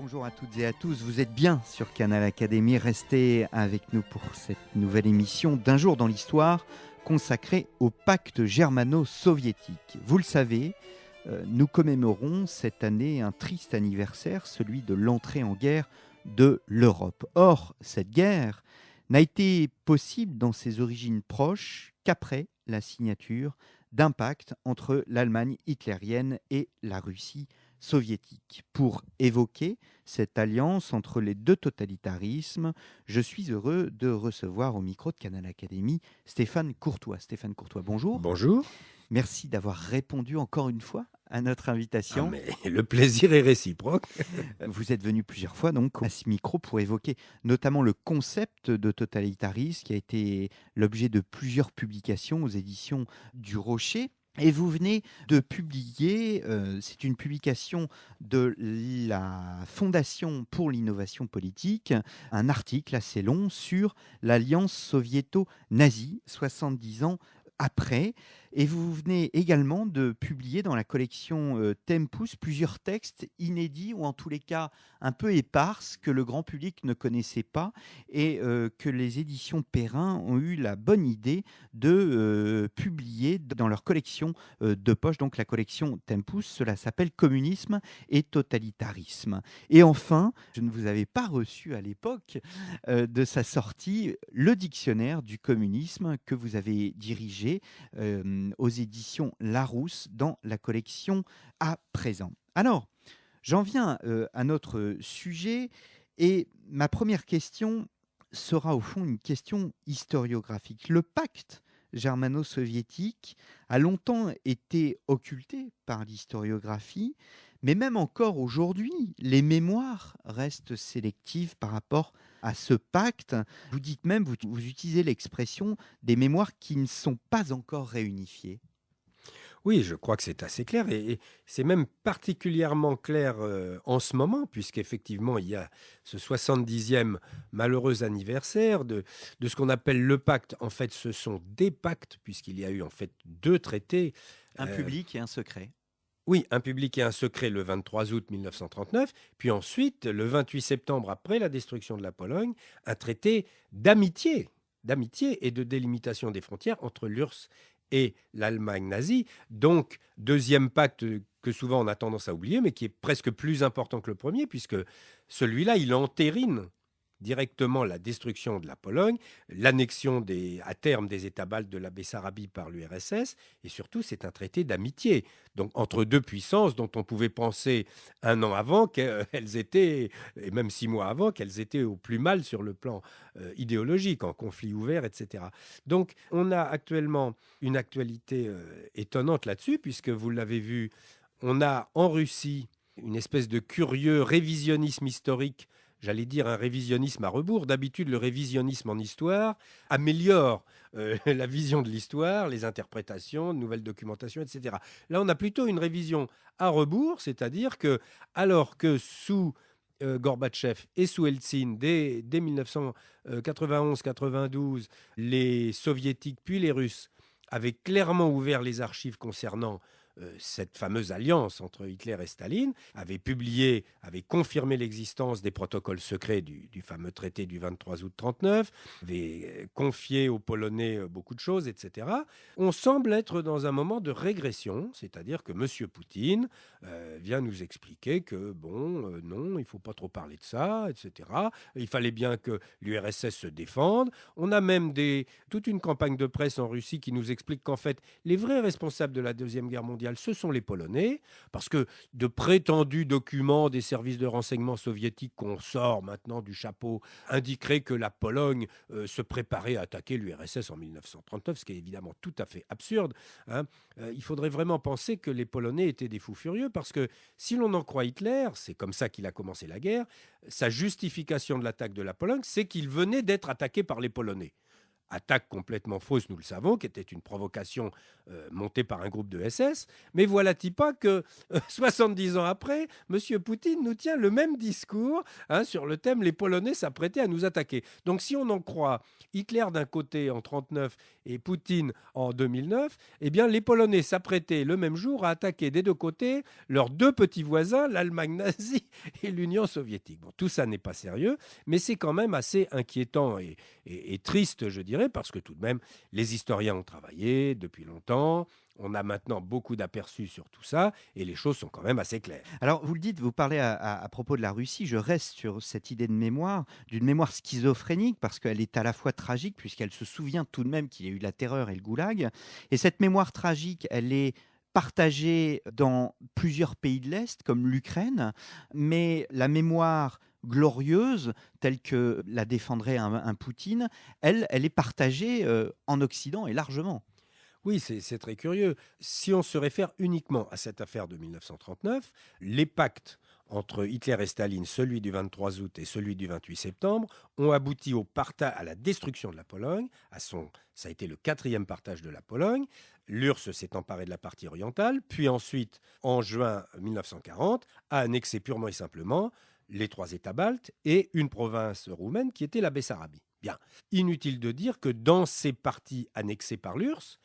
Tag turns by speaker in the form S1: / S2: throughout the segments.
S1: Bonjour à toutes et à tous, vous êtes bien sur Canal Académie, restez avec nous pour cette nouvelle émission d'Un jour dans l'histoire consacrée au pacte germano-soviétique. Vous le savez, nous commémorons cette année un triste anniversaire, celui de l'entrée en guerre de l'Europe. Or, cette guerre n'a été possible dans ses origines proches qu'après la signature d'un pacte entre l'Allemagne hitlérienne et la Russie soviétique. Pour évoquer cette alliance entre les deux totalitarismes, je suis heureux de recevoir au micro de Canal Académie Stéphane Courtois. Stéphane Courtois, bonjour.
S2: Bonjour.
S1: Merci d'avoir répondu encore une fois à notre invitation.
S2: Mais le plaisir est réciproque.
S1: Vous êtes venu plusieurs fois donc à ce micro pour évoquer notamment le concept de totalitarisme qui a été l'objet de plusieurs publications aux éditions du Rocher. Et vous venez de publier, c'est une publication de la Fondation pour l'innovation politique, un article assez long sur l'alliance soviéto-nazie, 70 ans après. Et vous venez également de publier dans la collection Tempus plusieurs textes inédits ou en tous les cas un peu éparses que le grand public ne connaissait pas et que les éditions Perrin ont eu la bonne idée de publier dans leur collection de poche, donc la collection Tempus. Cela s'appelle Communisme et totalitarisme. Et enfin, je ne vous avais pas reçu à l'époque de sa sortie le dictionnaire du communisme que vous avez dirigé aux éditions Larousse dans la collection À présent. Alors, j'en viens à notre sujet et ma première question sera au fond une question historiographique. Le pacte germano-soviétique a longtemps été occulté par l'historiographie, mais même encore aujourd'hui, les mémoires restent sélectives par rapport à ce pacte. Vous dites même, vous utilisez l'expression des mémoires qui ne sont pas encore réunifiées.
S2: Oui, je crois que c'est assez clair et c'est même particulièrement clair en ce moment, puisqu'effectivement, il y a ce 70e malheureux anniversaire de ce qu'on appelle le pacte. En fait, ce sont des pactes, puisqu'il y a eu en fait deux traités.
S1: Un
S2: Euh,
S1: public et un secret.
S2: oui, un public et un secret le 23 août 1939, puis ensuite, le 28 septembre, après la destruction de la Pologne, un traité d'amitié et de délimitation des frontières entre l'URSS et l'Allemagne nazie. Donc, deuxième pacte que souvent on a tendance à oublier, mais qui est presque plus important que le premier, puisque celui-là, il entérine directement la destruction de la Pologne, l'annexion à terme des États baltes de la Bessarabie par l'URSS, et surtout c'est un traité d'amitié, donc entre deux puissances dont on pouvait penser un an avant qu'elles étaient, et même 6 mois avant, qu'elles étaient au plus mal sur le plan idéologique, en conflit ouvert, etc. Donc on a actuellement une actualité étonnante là-dessus, puisque vous l'avez vu, on a en Russie une espèce de curieux révisionnisme historique, j'allais dire un révisionnisme à rebours. D'habitude, le révisionnisme en histoire améliore la vision de l'histoire, les interprétations, de nouvelles documentations, etc. Là, on a plutôt une révision à rebours, c'est-à-dire que, alors que sous Gorbatchev et sous Eltsine, dès 1991-92, les soviétiques puis les Russes avaient clairement ouvert les archives concernant cette fameuse alliance entre Hitler et Staline, avait confirmé l'existence des protocoles secrets du fameux traité du 23 août 1939, avait confié aux Polonais beaucoup de choses, etc. On semble être dans un moment de régression, c'est-à-dire que M. Poutine vient nous expliquer que, non, il ne faut pas trop parler de ça, etc. Il fallait bien que l'URSS se défende. On a même toute une campagne de presse en Russie qui nous explique qu'en fait, les vrais responsables de la Deuxième Guerre mondiale, ce sont les Polonais, parce que de prétendus documents des services de renseignement soviétiques qu'on sort maintenant du chapeau indiqueraient que la Pologne se préparait à attaquer l'URSS en 1939, ce qui est évidemment tout à fait absurde. Hein. Il faudrait vraiment penser que les Polonais étaient des fous furieux, parce que si l'on en croit Hitler, c'est comme ça qu'il a commencé la guerre, sa justification de l'attaque de la Pologne, c'est qu'il venait d'être attaqué par les Polonais. attaque complètement fausse, nous le savons, qui était une provocation montée par un groupe de SS. Mais voilà-t-il pas que 70 ans après, M. Poutine nous tient le même discours sur le thème « Les Polonais s'apprêtaient à nous attaquer ». Donc si on en croit Hitler d'un côté en 1939 et Poutine en 2009, eh bien les Polonais s'apprêtaient le même jour à attaquer des deux côtés leurs deux petits voisins, l'Allemagne nazie et l'Union soviétique. Bon, tout ça n'est pas sérieux, mais c'est quand même assez inquiétant et triste, je dirais, parce que tout de même, les historiens ont travaillé depuis longtemps. On a maintenant beaucoup d'aperçus sur tout ça et les choses sont quand même assez claires.
S1: Alors, vous le dites, vous parlez à propos de la Russie, je reste sur cette idée de mémoire, d'une mémoire schizophrénique, parce qu'elle est à la fois tragique, puisqu'elle se souvient tout de même qu'il y a eu la terreur et le goulag. Et cette mémoire tragique, elle est partagée dans plusieurs pays de l'Est, comme l'Ukraine, mais la mémoire glorieuse, telle que la défendrait un Poutine, elle est partagée en Occident et largement.
S2: Oui, c'est très curieux. Si on se réfère uniquement à cette affaire de 1939, les pactes entre Hitler et Staline, celui du 23 août et celui du 28 septembre, ont abouti à la destruction de la Pologne. Ça a été le 4e partage de la Pologne. L'URSS s'est emparée de la partie orientale, puis ensuite, en juin 1940, a annexé purement et simplement les 3 États baltes et une province roumaine qui était la Bessarabie. Bien, inutile de dire que dans ces parties annexées par l'URSS,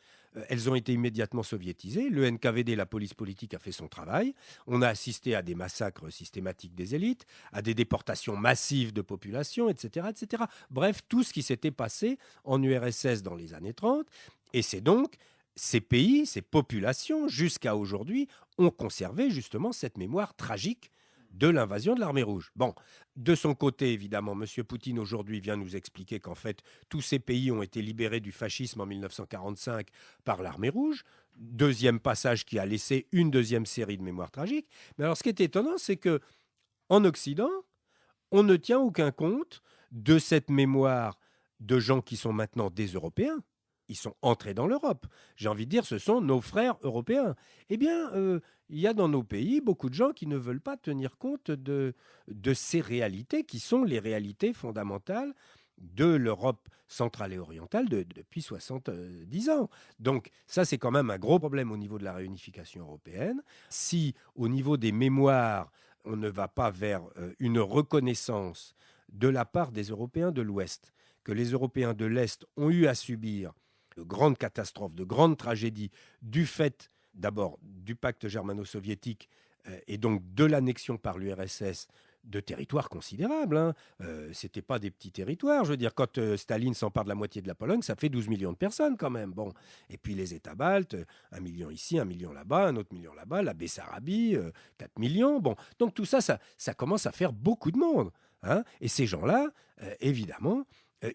S2: elles ont été immédiatement soviétisées. Le NKVD, la police politique, a fait son travail. On a assisté à des massacres systématiques des élites, à des déportations massives de population, etc., etc. Bref, tout ce qui s'était passé en URSS dans les années 30. Et c'est donc ces pays, ces populations, jusqu'à aujourd'hui, ont conservé justement cette mémoire tragique de l'invasion de l'armée rouge. Bon, de son côté, évidemment, M. Poutine aujourd'hui vient nous expliquer qu'en fait, tous ces pays ont été libérés du fascisme en 1945 par l'armée rouge. Deuxième passage qui a laissé une deuxième série de mémoires tragiques. Mais alors, ce qui est étonnant, c'est que en Occident, on ne tient aucun compte de cette mémoire de gens qui sont maintenant des Européens. Ils sont entrés dans l'Europe. J'ai envie de dire, ce sont nos frères européens. Eh bien, il y a dans nos pays beaucoup de gens qui ne veulent pas tenir compte de ces réalités qui sont les réalités fondamentales de l'Europe centrale et orientale depuis 70 ans. Donc ça, c'est quand même un gros problème au niveau de la réunification européenne. Si, au niveau des mémoires, on ne va pas vers une reconnaissance de la part des Européens de l'Ouest, que les Européens de l'Est ont eu à subir de grandes catastrophes, de grandes tragédies, du fait d'abord du pacte germano-soviétique et donc de l'annexion par l'URSS de territoires considérables. Ce n'étaient pas des petits territoires. Je veux dire, quand Staline s'empare de la moitié de la Pologne, ça fait 12 millions de personnes quand même. Bon. Et puis les États baltes, 1 million ici, 1 million là-bas, un autre million là-bas, la Bessarabie, 4 millions. Bon. Donc tout ça, ça commence à faire beaucoup de monde. Et ces gens-là, évidemment,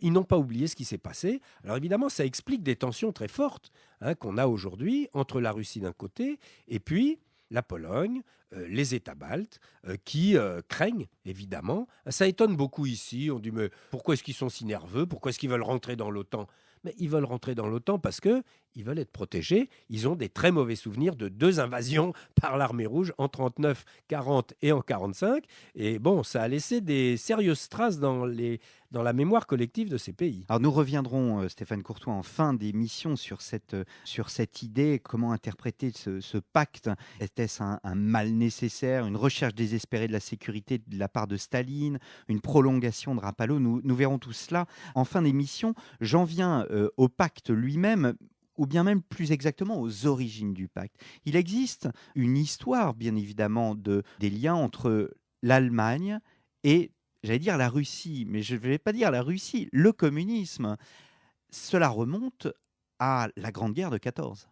S2: ils n'ont pas oublié ce qui s'est passé. Alors évidemment, ça explique des tensions très fortes qu'on a aujourd'hui entre la Russie d'un côté et puis la Pologne, les États baltes, qui craignent, évidemment. Ça étonne beaucoup ici. On dit, mais pourquoi est-ce qu'ils sont si nerveux? Pourquoi est-ce qu'ils veulent rentrer dans l'OTAN? Mais ils veulent rentrer dans l'OTAN parce qu'ils veulent être protégés. Ils ont des très mauvais souvenirs de 2 invasions par l'armée rouge en 39, 40 et en 45. Et bon, ça a laissé des sérieuses traces dans la mémoire collective de ces pays.
S1: Alors nous reviendrons, Stéphane Courtois, en fin d'émission sur cette idée, comment interpréter ce pacte. Était-ce un mal nécessaire, une recherche désespérée de la sécurité de la part de Staline, une prolongation de Rapallo? Nous verrons tout cela en fin d'émission. J'en viens au pacte lui-même, ou bien même plus exactement aux origines du pacte. Il existe une histoire, bien évidemment, des liens entre l'Allemagne et, j'allais dire la Russie, mais je ne vais pas dire la Russie, le communisme. Cela remonte à la Grande Guerre de 14.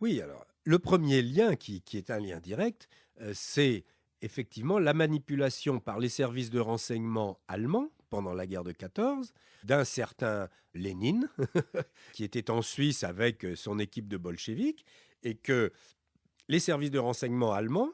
S2: Oui, alors, le premier lien qui est un lien direct, c'est effectivement la manipulation par les services de renseignement allemands pendant la guerre de 14 d'un certain Lénine, qui était en Suisse avec son équipe de bolcheviks, et que les services de renseignement allemands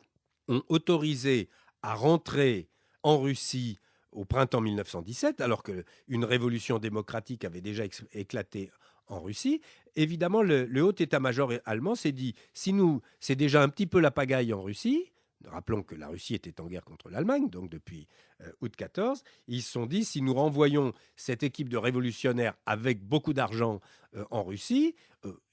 S2: ont autorisé à rentrer en Russie au printemps 1917, alors qu'une révolution démocratique avait déjà éclaté en Russie. Évidemment, le haut état-major allemand s'est dit, si c'est déjà un petit peu la pagaille en Russie, Rappelons que la Russie était en guerre contre l'Allemagne, donc depuis août 14. Ils se sont dit, si nous renvoyons cette équipe de révolutionnaires avec beaucoup d'argent en Russie,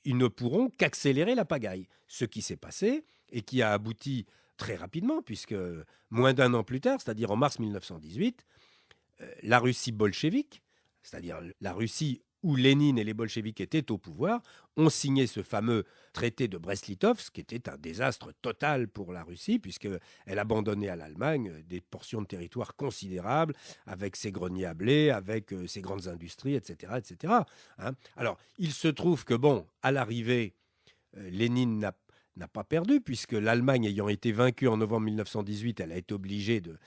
S2: ils ne pourront qu'accélérer la pagaille. Ce qui s'est passé et qui a abouti très rapidement, puisque moins d'un an plus tard, c'est-à-dire en mars 1918, la Russie bolchevique, c'est-à-dire la Russie où Lénine et les bolcheviks étaient au pouvoir, ont signé ce fameux traité de Brest-Litovsk, qui était un désastre total pour la Russie, puisqu'elle abandonnait à l'Allemagne des portions de territoire considérables, avec ses greniers à blé, avec ses grandes industries, etc. etc. Hein. Alors, il se trouve que, bon, à l'arrivée, Lénine n'a pas perdu, puisque l'Allemagne ayant été vaincue en novembre 1918, elle a été obligée de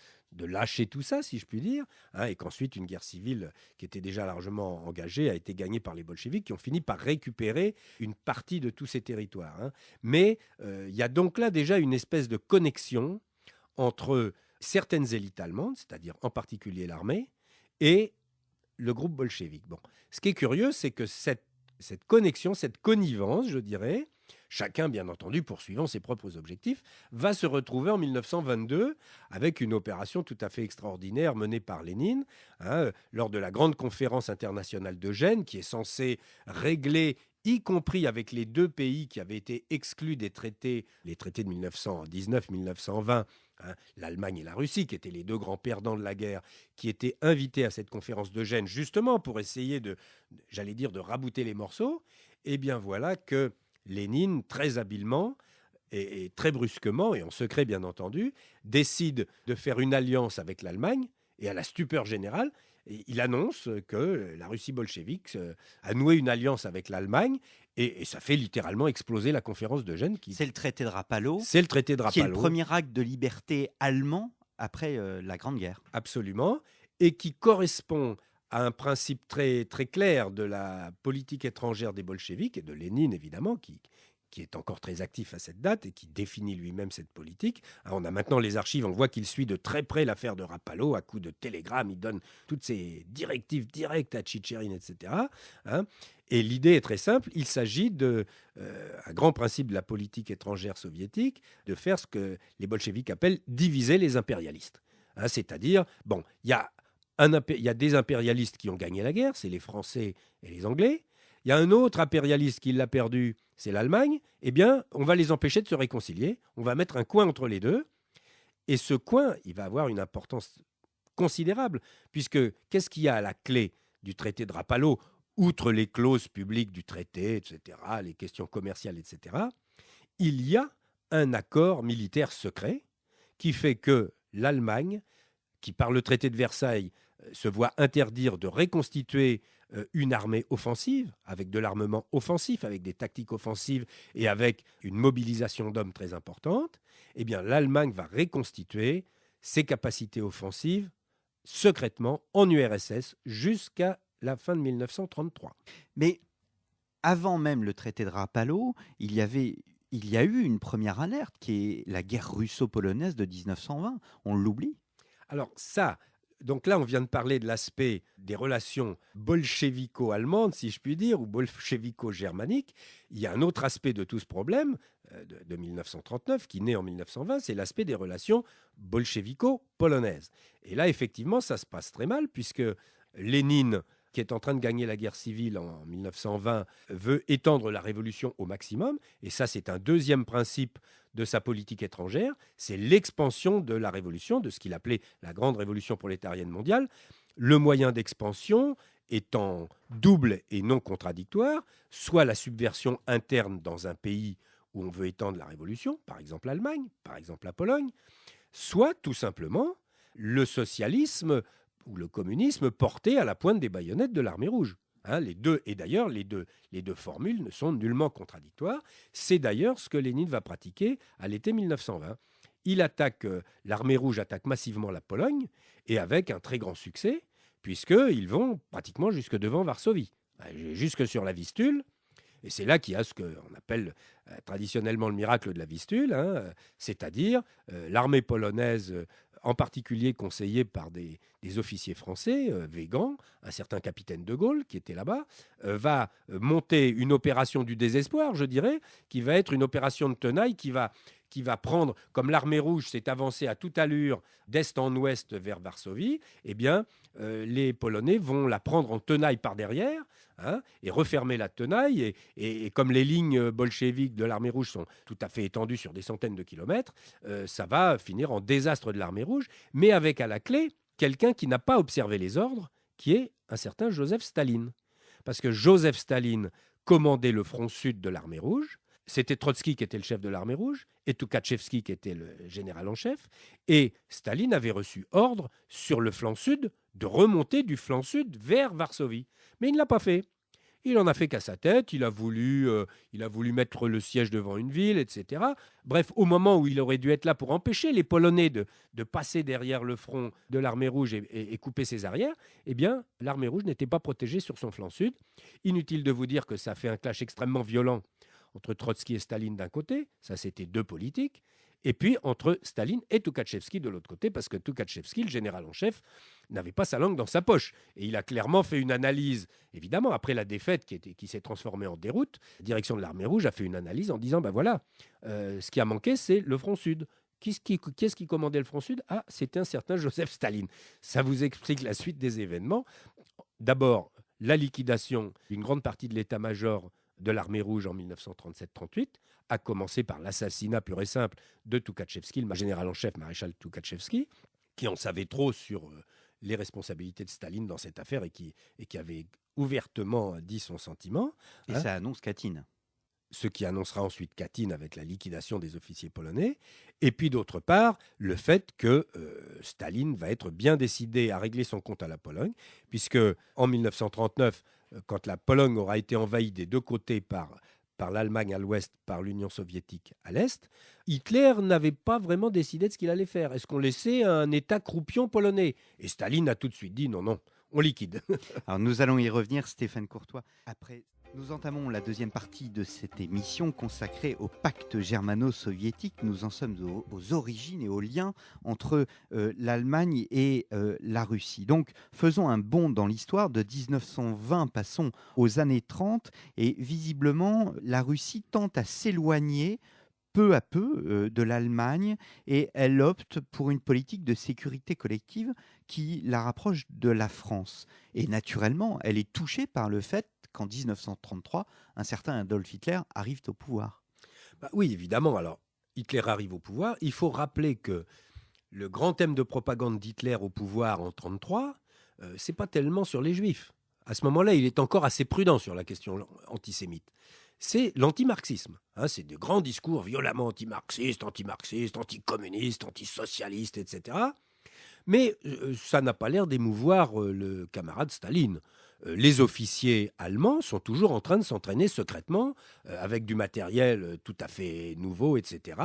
S2: lâcher tout ça, si je puis dire, hein, et qu'ensuite une guerre civile qui était déjà largement engagée a été gagnée par les bolcheviks qui ont fini par récupérer une partie de tous ces territoires. Hein. Mais il y a donc là déjà une espèce de connexion entre certaines élites allemandes, c'est-à-dire en particulier l'armée, et le groupe bolchevique. Bon. Ce qui est curieux, c'est que cette connexion, cette connivence, je dirais, chacun, bien entendu, poursuivant ses propres objectifs, va se retrouver en 1922 avec une opération tout à fait extraordinaire menée par Lénine, hein, lors de la grande conférence internationale de Gênes, qui est censée régler, y compris avec les deux pays qui avaient été exclus des traités, les traités de 1919-1920, hein, l'Allemagne et la Russie, qui étaient les deux grands perdants de la guerre, qui étaient invités à cette conférence de Gênes, justement pour essayer j'allais dire, de rabouter les morceaux. Eh bien voilà que Lénine, très habilement et très brusquement, et en secret bien entendu, décide de faire une alliance avec l'Allemagne, et à la stupeur générale, il annonce que la Russie bolchevique a noué une alliance avec l'Allemagne, et ça fait littéralement exploser la conférence de Gênes.
S1: C'est le traité de Rapallo.
S2: C'est le traité de Rapallo.
S1: Qui est le premier acte de liberté allemand après la Grande Guerre.
S2: Absolument, et qui correspond à un principe très, très clair de la politique étrangère des bolcheviks, et de Lénine évidemment, qui est encore très actif à cette date et qui définit lui-même cette politique. On a maintenant les archives, on voit qu'il suit de très près l'affaire de Rapallo, à coups de télégrammes, il donne toutes ses directives directes à Tchitcherine, etc. Hein. Et l'idée est très simple, il s'agit un grand principe de la politique étrangère soviétique, de faire ce que les bolcheviks appellent diviser les impérialistes. Hein, c'est-à-dire, bon, il y a des impérialistes qui ont gagné la guerre, c'est les Français et les Anglais. Il y a un autre impérialiste qui l'a perdu, c'est l'Allemagne. Eh bien, on va les empêcher de se réconcilier. On va mettre un coin entre les deux. Et ce coin, il va avoir une importance considérable, puisque qu'est-ce qu'il y a à la clé du traité de Rapallo, outre les clauses publiques du traité, etc., les questions commerciales, etc., il y a un accord militaire secret qui fait que l'Allemagne, qui par le traité de Versailles se voit interdire de reconstituer une armée offensive, avec de l'armement offensif, avec des tactiques offensives et avec une mobilisation d'hommes très importante, eh bien l'Allemagne va reconstituer ses capacités offensives secrètement en URSS jusqu'à la fin de 1933.
S1: Mais avant même le traité de Rapallo, il y a eu une première alerte qui est la guerre russo-polonaise de 1920. On l'oublie.
S2: Alors ça, donc là, on vient de parler de l'aspect des relations bolchevico-allemandes, si je puis dire, ou bolchevico-germaniques. Il y a un autre aspect de tout ce problème de 1939, qui naît en 1920, c'est l'aspect des relations bolchevico-polonaises. Et là, effectivement, ça se passe très mal, puisque Lénine, qui est en train de gagner la guerre civile en 1920, veut étendre la révolution au maximum. Et ça, c'est un deuxième principe de sa politique étrangère, c'est l'expansion de la révolution, de ce qu'il appelait la grande révolution prolétarienne mondiale. Le moyen d'expansion étant double et non contradictoire, soit la subversion interne dans un pays où on veut étendre la révolution, par exemple l'Allemagne, par exemple la Pologne, soit tout simplement le socialisme ou le communisme porté à la pointe des baïonnettes de l'armée rouge. Hein, les deux, et d'ailleurs, les deux formules ne sont nullement contradictoires. C'est d'ailleurs ce que Lénine va pratiquer à l'été 1920. L'armée rouge attaque massivement la Pologne, et avec un très grand succès, puisqu'ils vont pratiquement jusque devant Varsovie, jusque sur la Vistule. Et c'est là qu'il y a ce qu'on appelle traditionnellement le miracle de la Vistule, hein, c'est-à-dire l'armée polonaise, en particulier conseillée par des officiers français, Weygand, un certain capitaine de Gaulle qui était là-bas, va monter une opération du désespoir, je dirais, qui va être une opération de tenaille qui va qui va prendre, comme l'armée rouge s'est avancée à toute allure d'est en ouest vers Varsovie, eh bien, les Polonais vont la prendre en tenaille par derrière, hein, et refermer la tenaille. Et comme les lignes bolcheviques de l'armée rouge sont tout à fait étendues sur des centaines de kilomètres, ça va finir en désastre de l'armée rouge, mais avec à la clé quelqu'un qui n'a pas observé les ordres, qui est un certain Joseph Staline. Parce que Joseph Staline commandait le front sud de l'armée rouge. C'était Trotsky qui était le chef de l'armée rouge et Toukhatchevski qui était le général en chef. Et Staline avait reçu ordre sur le flanc sud de remonter du flanc sud vers Varsovie. Mais il ne l'a pas fait. Il en a fait qu'à sa tête, il a voulu mettre le siège devant une ville, etc. Bref, au moment où il aurait dû être là pour empêcher les Polonais de passer derrière le front de l'armée rouge et couper ses arrières, eh bien, l'armée rouge n'était pas protégée sur son flanc sud. Inutile de vous dire que ça fait un clash extrêmement violent entre Trotsky et Staline d'un côté, ça c'était deux politiques, et puis entre Staline et Toukhatchevski de l'autre côté, parce que Toukhatchevski, le général en chef, n'avait pas sa langue dans sa poche. Et il a clairement fait une analyse, évidemment, après la défaite qui s'est transformée en déroute, la direction de l'armée rouge a fait une analyse en disant, ben voilà, ce qui a manqué, c'est le front sud. Qu'est-ce qui commandait le front sud? Ah, c'était un certain Joseph Staline. Ça vous explique la suite des événements. D'abord, la liquidation d'une grande partie de l'état-major de l'armée rouge en 1937-38, a commencé par l'assassinat pur et simple de Toukhatchevski, le général en chef, maréchal Toukhatchevski, qui en savait trop sur les responsabilités de Staline dans cette affaire et qui avait ouvertement dit son sentiment.
S1: Et ça annonce Katyn.
S2: Ce qui annoncera ensuite Katyn avec la liquidation des officiers polonais. Et puis d'autre part, le fait que Staline va être bien décidé à régler son compte à la Pologne, puisque en 1939, quand la Pologne aura été envahie des deux côtés par l'Allemagne à l'ouest, par l'Union soviétique à l'est, Hitler n'avait pas vraiment décidé de ce qu'il allait faire. Est-ce qu'on laissait un État croupion polonais? Et Staline a tout de suite dit non, on liquide.
S1: Alors nous allons y revenir, Stéphane Courtois. Après, nous entamons la deuxième partie de cette émission consacrée au pacte germano-soviétique. Nous en sommes aux origines et aux liens entre l'Allemagne et la Russie. Donc faisons un bond dans l'histoire de 1920, passons aux années 30 et visiblement la Russie tente à s'éloigner peu à peu de l'Allemagne et elle opte pour une politique de sécurité collective qui la rapproche de la France. Et naturellement, elle est touchée par le fait qu'en 1933, un certain Adolf Hitler arrive au pouvoir.
S2: Bah oui, évidemment. Alors, Hitler arrive au pouvoir. Il faut rappeler que le grand thème de propagande d'Hitler au pouvoir en 1933, c'est pas tellement sur les Juifs. À ce moment-là, il est encore assez prudent sur la question antisémite. C'est l'antimarxisme. C'est des grands discours violemment antimarxistes, anticommunistes, antisocialistes, etc. Mais ça n'a pas l'air d'émouvoir le camarade Staline. Les officiers allemands sont toujours en train de s'entraîner secrètement avec du matériel tout à fait nouveau, etc.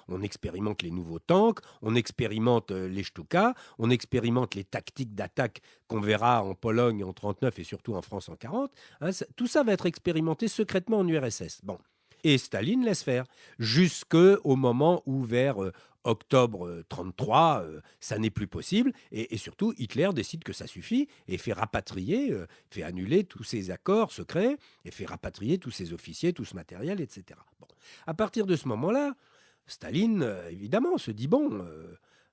S2: On expérimente les nouveaux tanks, on expérimente les Stuka, on expérimente les tactiques d'attaque qu'on verra en Pologne en 1939 et surtout en France en 1940. Tout ça va être expérimenté secrètement en URSS. Bon. Et Staline laisse faire, jusqu'au moment où, vers octobre 1933, ça n'est plus possible. Et surtout, Hitler décide que ça suffit et fait rapatrier, fait annuler tous ces accords secrets et fait rapatrier tous ces officiers, tout ce matériel, etc. Bon. À partir de ce moment-là, Staline, évidemment, se dit,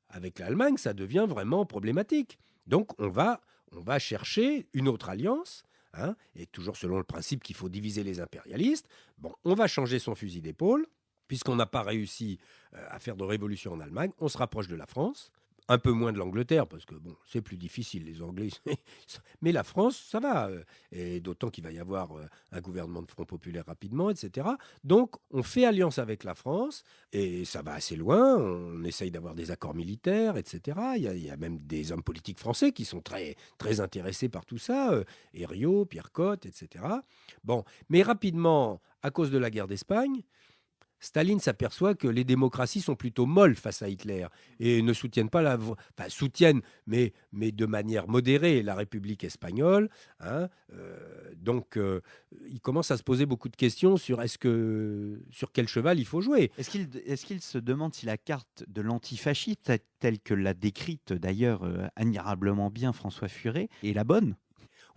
S2: avec l'Allemagne, ça devient vraiment problématique. Donc, on va chercher une autre alliance. Et toujours selon le principe qu'il faut diviser les impérialistes, on va changer son fusil d'épaule, puisqu'on n'a pas réussi à faire de révolution en Allemagne, on se rapproche de la France, un peu moins de l'Angleterre, parce que c'est plus difficile, les Anglais, mais la France, ça va, et d'autant qu'il va y avoir un gouvernement de Front populaire rapidement, etc. Donc, on fait alliance avec la France, et ça va assez loin, on essaye d'avoir des accords militaires, etc. Il y a même des hommes politiques français qui sont très, très intéressés par tout ça, Herriot, Pierre Cotte, etc. Mais rapidement, à cause de la guerre d'Espagne, Staline s'aperçoit que les démocraties sont plutôt molles face à Hitler et ne soutiennent pas soutiennent, mais de manière modérée, la République espagnole. Donc, il commence à se poser beaucoup de questions sur quel cheval il faut jouer.
S1: Est-ce qu'il se demande si la carte de l'antifascisme, telle que l'a décrite d'ailleurs admirablement bien François Furet, est la bonne?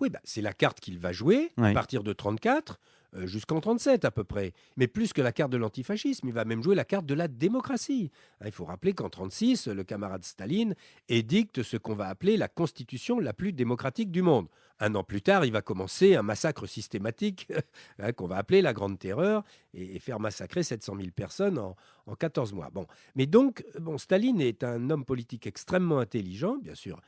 S2: Oui, c'est la carte qu'il va jouer à partir de 1934. jusqu'en 1937 à peu près. Mais plus que la carte de l'antifascisme, il va même jouer la carte de la démocratie. Il faut rappeler qu'en 1936, le camarade Staline édicte ce qu'on va appeler la constitution la plus démocratique du monde. Un an plus tard, il va commencer un massacre systématique qu'on va appeler la Grande Terreur et faire massacrer 700 000 personnes en 14 mois. Bon. Mais donc, Staline est un homme politique extrêmement intelligent, bien sûr.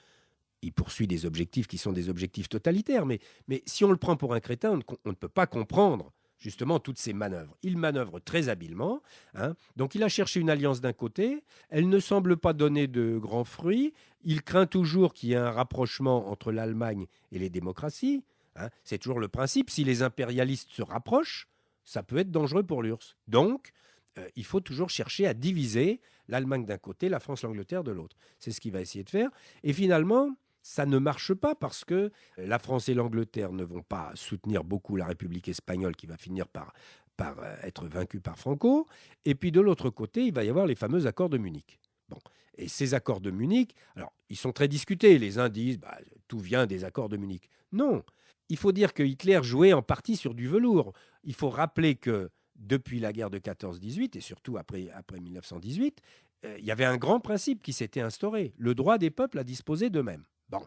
S2: Il poursuit des objectifs qui sont des objectifs totalitaires, mais si on le prend pour un crétin, on ne peut pas comprendre justement toutes ces manœuvres. Il manœuvre très habilement, hein. Donc il a cherché une alliance d'un côté, elle ne semble pas donner de grands fruits, il craint toujours qu'il y ait un rapprochement entre l'Allemagne et les démocraties, hein. C'est toujours le principe, si les impérialistes se rapprochent, ça peut être dangereux pour l'URSS. Donc, il faut toujours chercher à diviser l'Allemagne d'un côté, la France, l'Angleterre de l'autre. C'est ce qu'il va essayer de faire. Et finalement, ça ne marche pas parce que la France et l'Angleterre ne vont pas soutenir beaucoup la République espagnole qui va finir par être vaincue par Franco. Et puis de l'autre côté, il va y avoir les fameux accords de Munich. Bon. Et ces accords de Munich, alors ils sont très discutés. Les uns disent tout vient des accords de Munich. Non, il faut dire que Hitler jouait en partie sur du velours. Il faut rappeler que depuis la guerre de 14-18 et surtout après 1918, il y avait un grand principe qui s'était instauré, le droit des peuples à disposer d'eux-mêmes. Bon.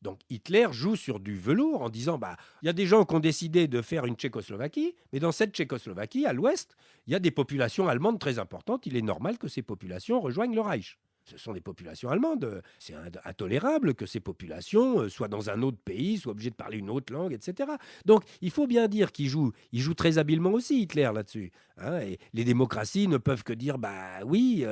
S2: Donc Hitler joue sur du velours en disant il y a des gens qui ont décidé de faire une Tchécoslovaquie, mais dans cette Tchécoslovaquie, à l'ouest, il y a des populations allemandes très importantes. Il est normal que ces populations rejoignent le Reich. Ce sont des populations allemandes. C'est intolérable que ces populations soient dans un autre pays, soient obligées de parler une autre langue, etc. Donc, il faut bien dire qu'il joue très habilement aussi, Hitler, là-dessus. Hein, et les démocraties ne peuvent que dire, oui,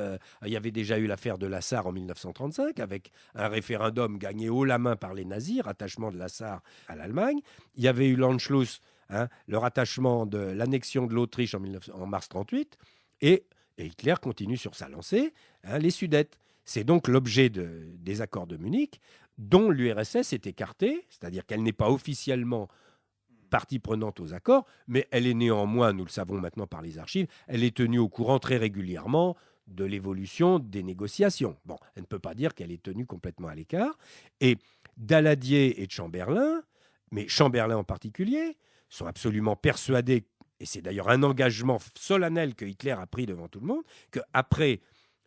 S2: il y avait déjà eu l'affaire de la Sarre en 1935, avec un référendum gagné haut la main par les nazis, rattachement de la Sarre à l'Allemagne. Il y avait eu l'Anschluss, le rattachement de l'annexion de l'Autriche en mars 1938. Et Hitler continue sur sa lancée, les Sudètes. C'est donc l'objet des accords de Munich, dont l'URSS est écartée, c'est-à-dire qu'elle n'est pas officiellement partie prenante aux accords, mais elle est néanmoins, nous le savons maintenant par les archives, elle est tenue au courant très régulièrement de l'évolution des négociations. Bon, elle ne peut pas dire qu'elle est tenue complètement à l'écart. Et Daladier et Chamberlain, mais Chamberlain en particulier, sont absolument persuadés, et c'est d'ailleurs un engagement solennel que Hitler a pris devant tout le monde, qu'après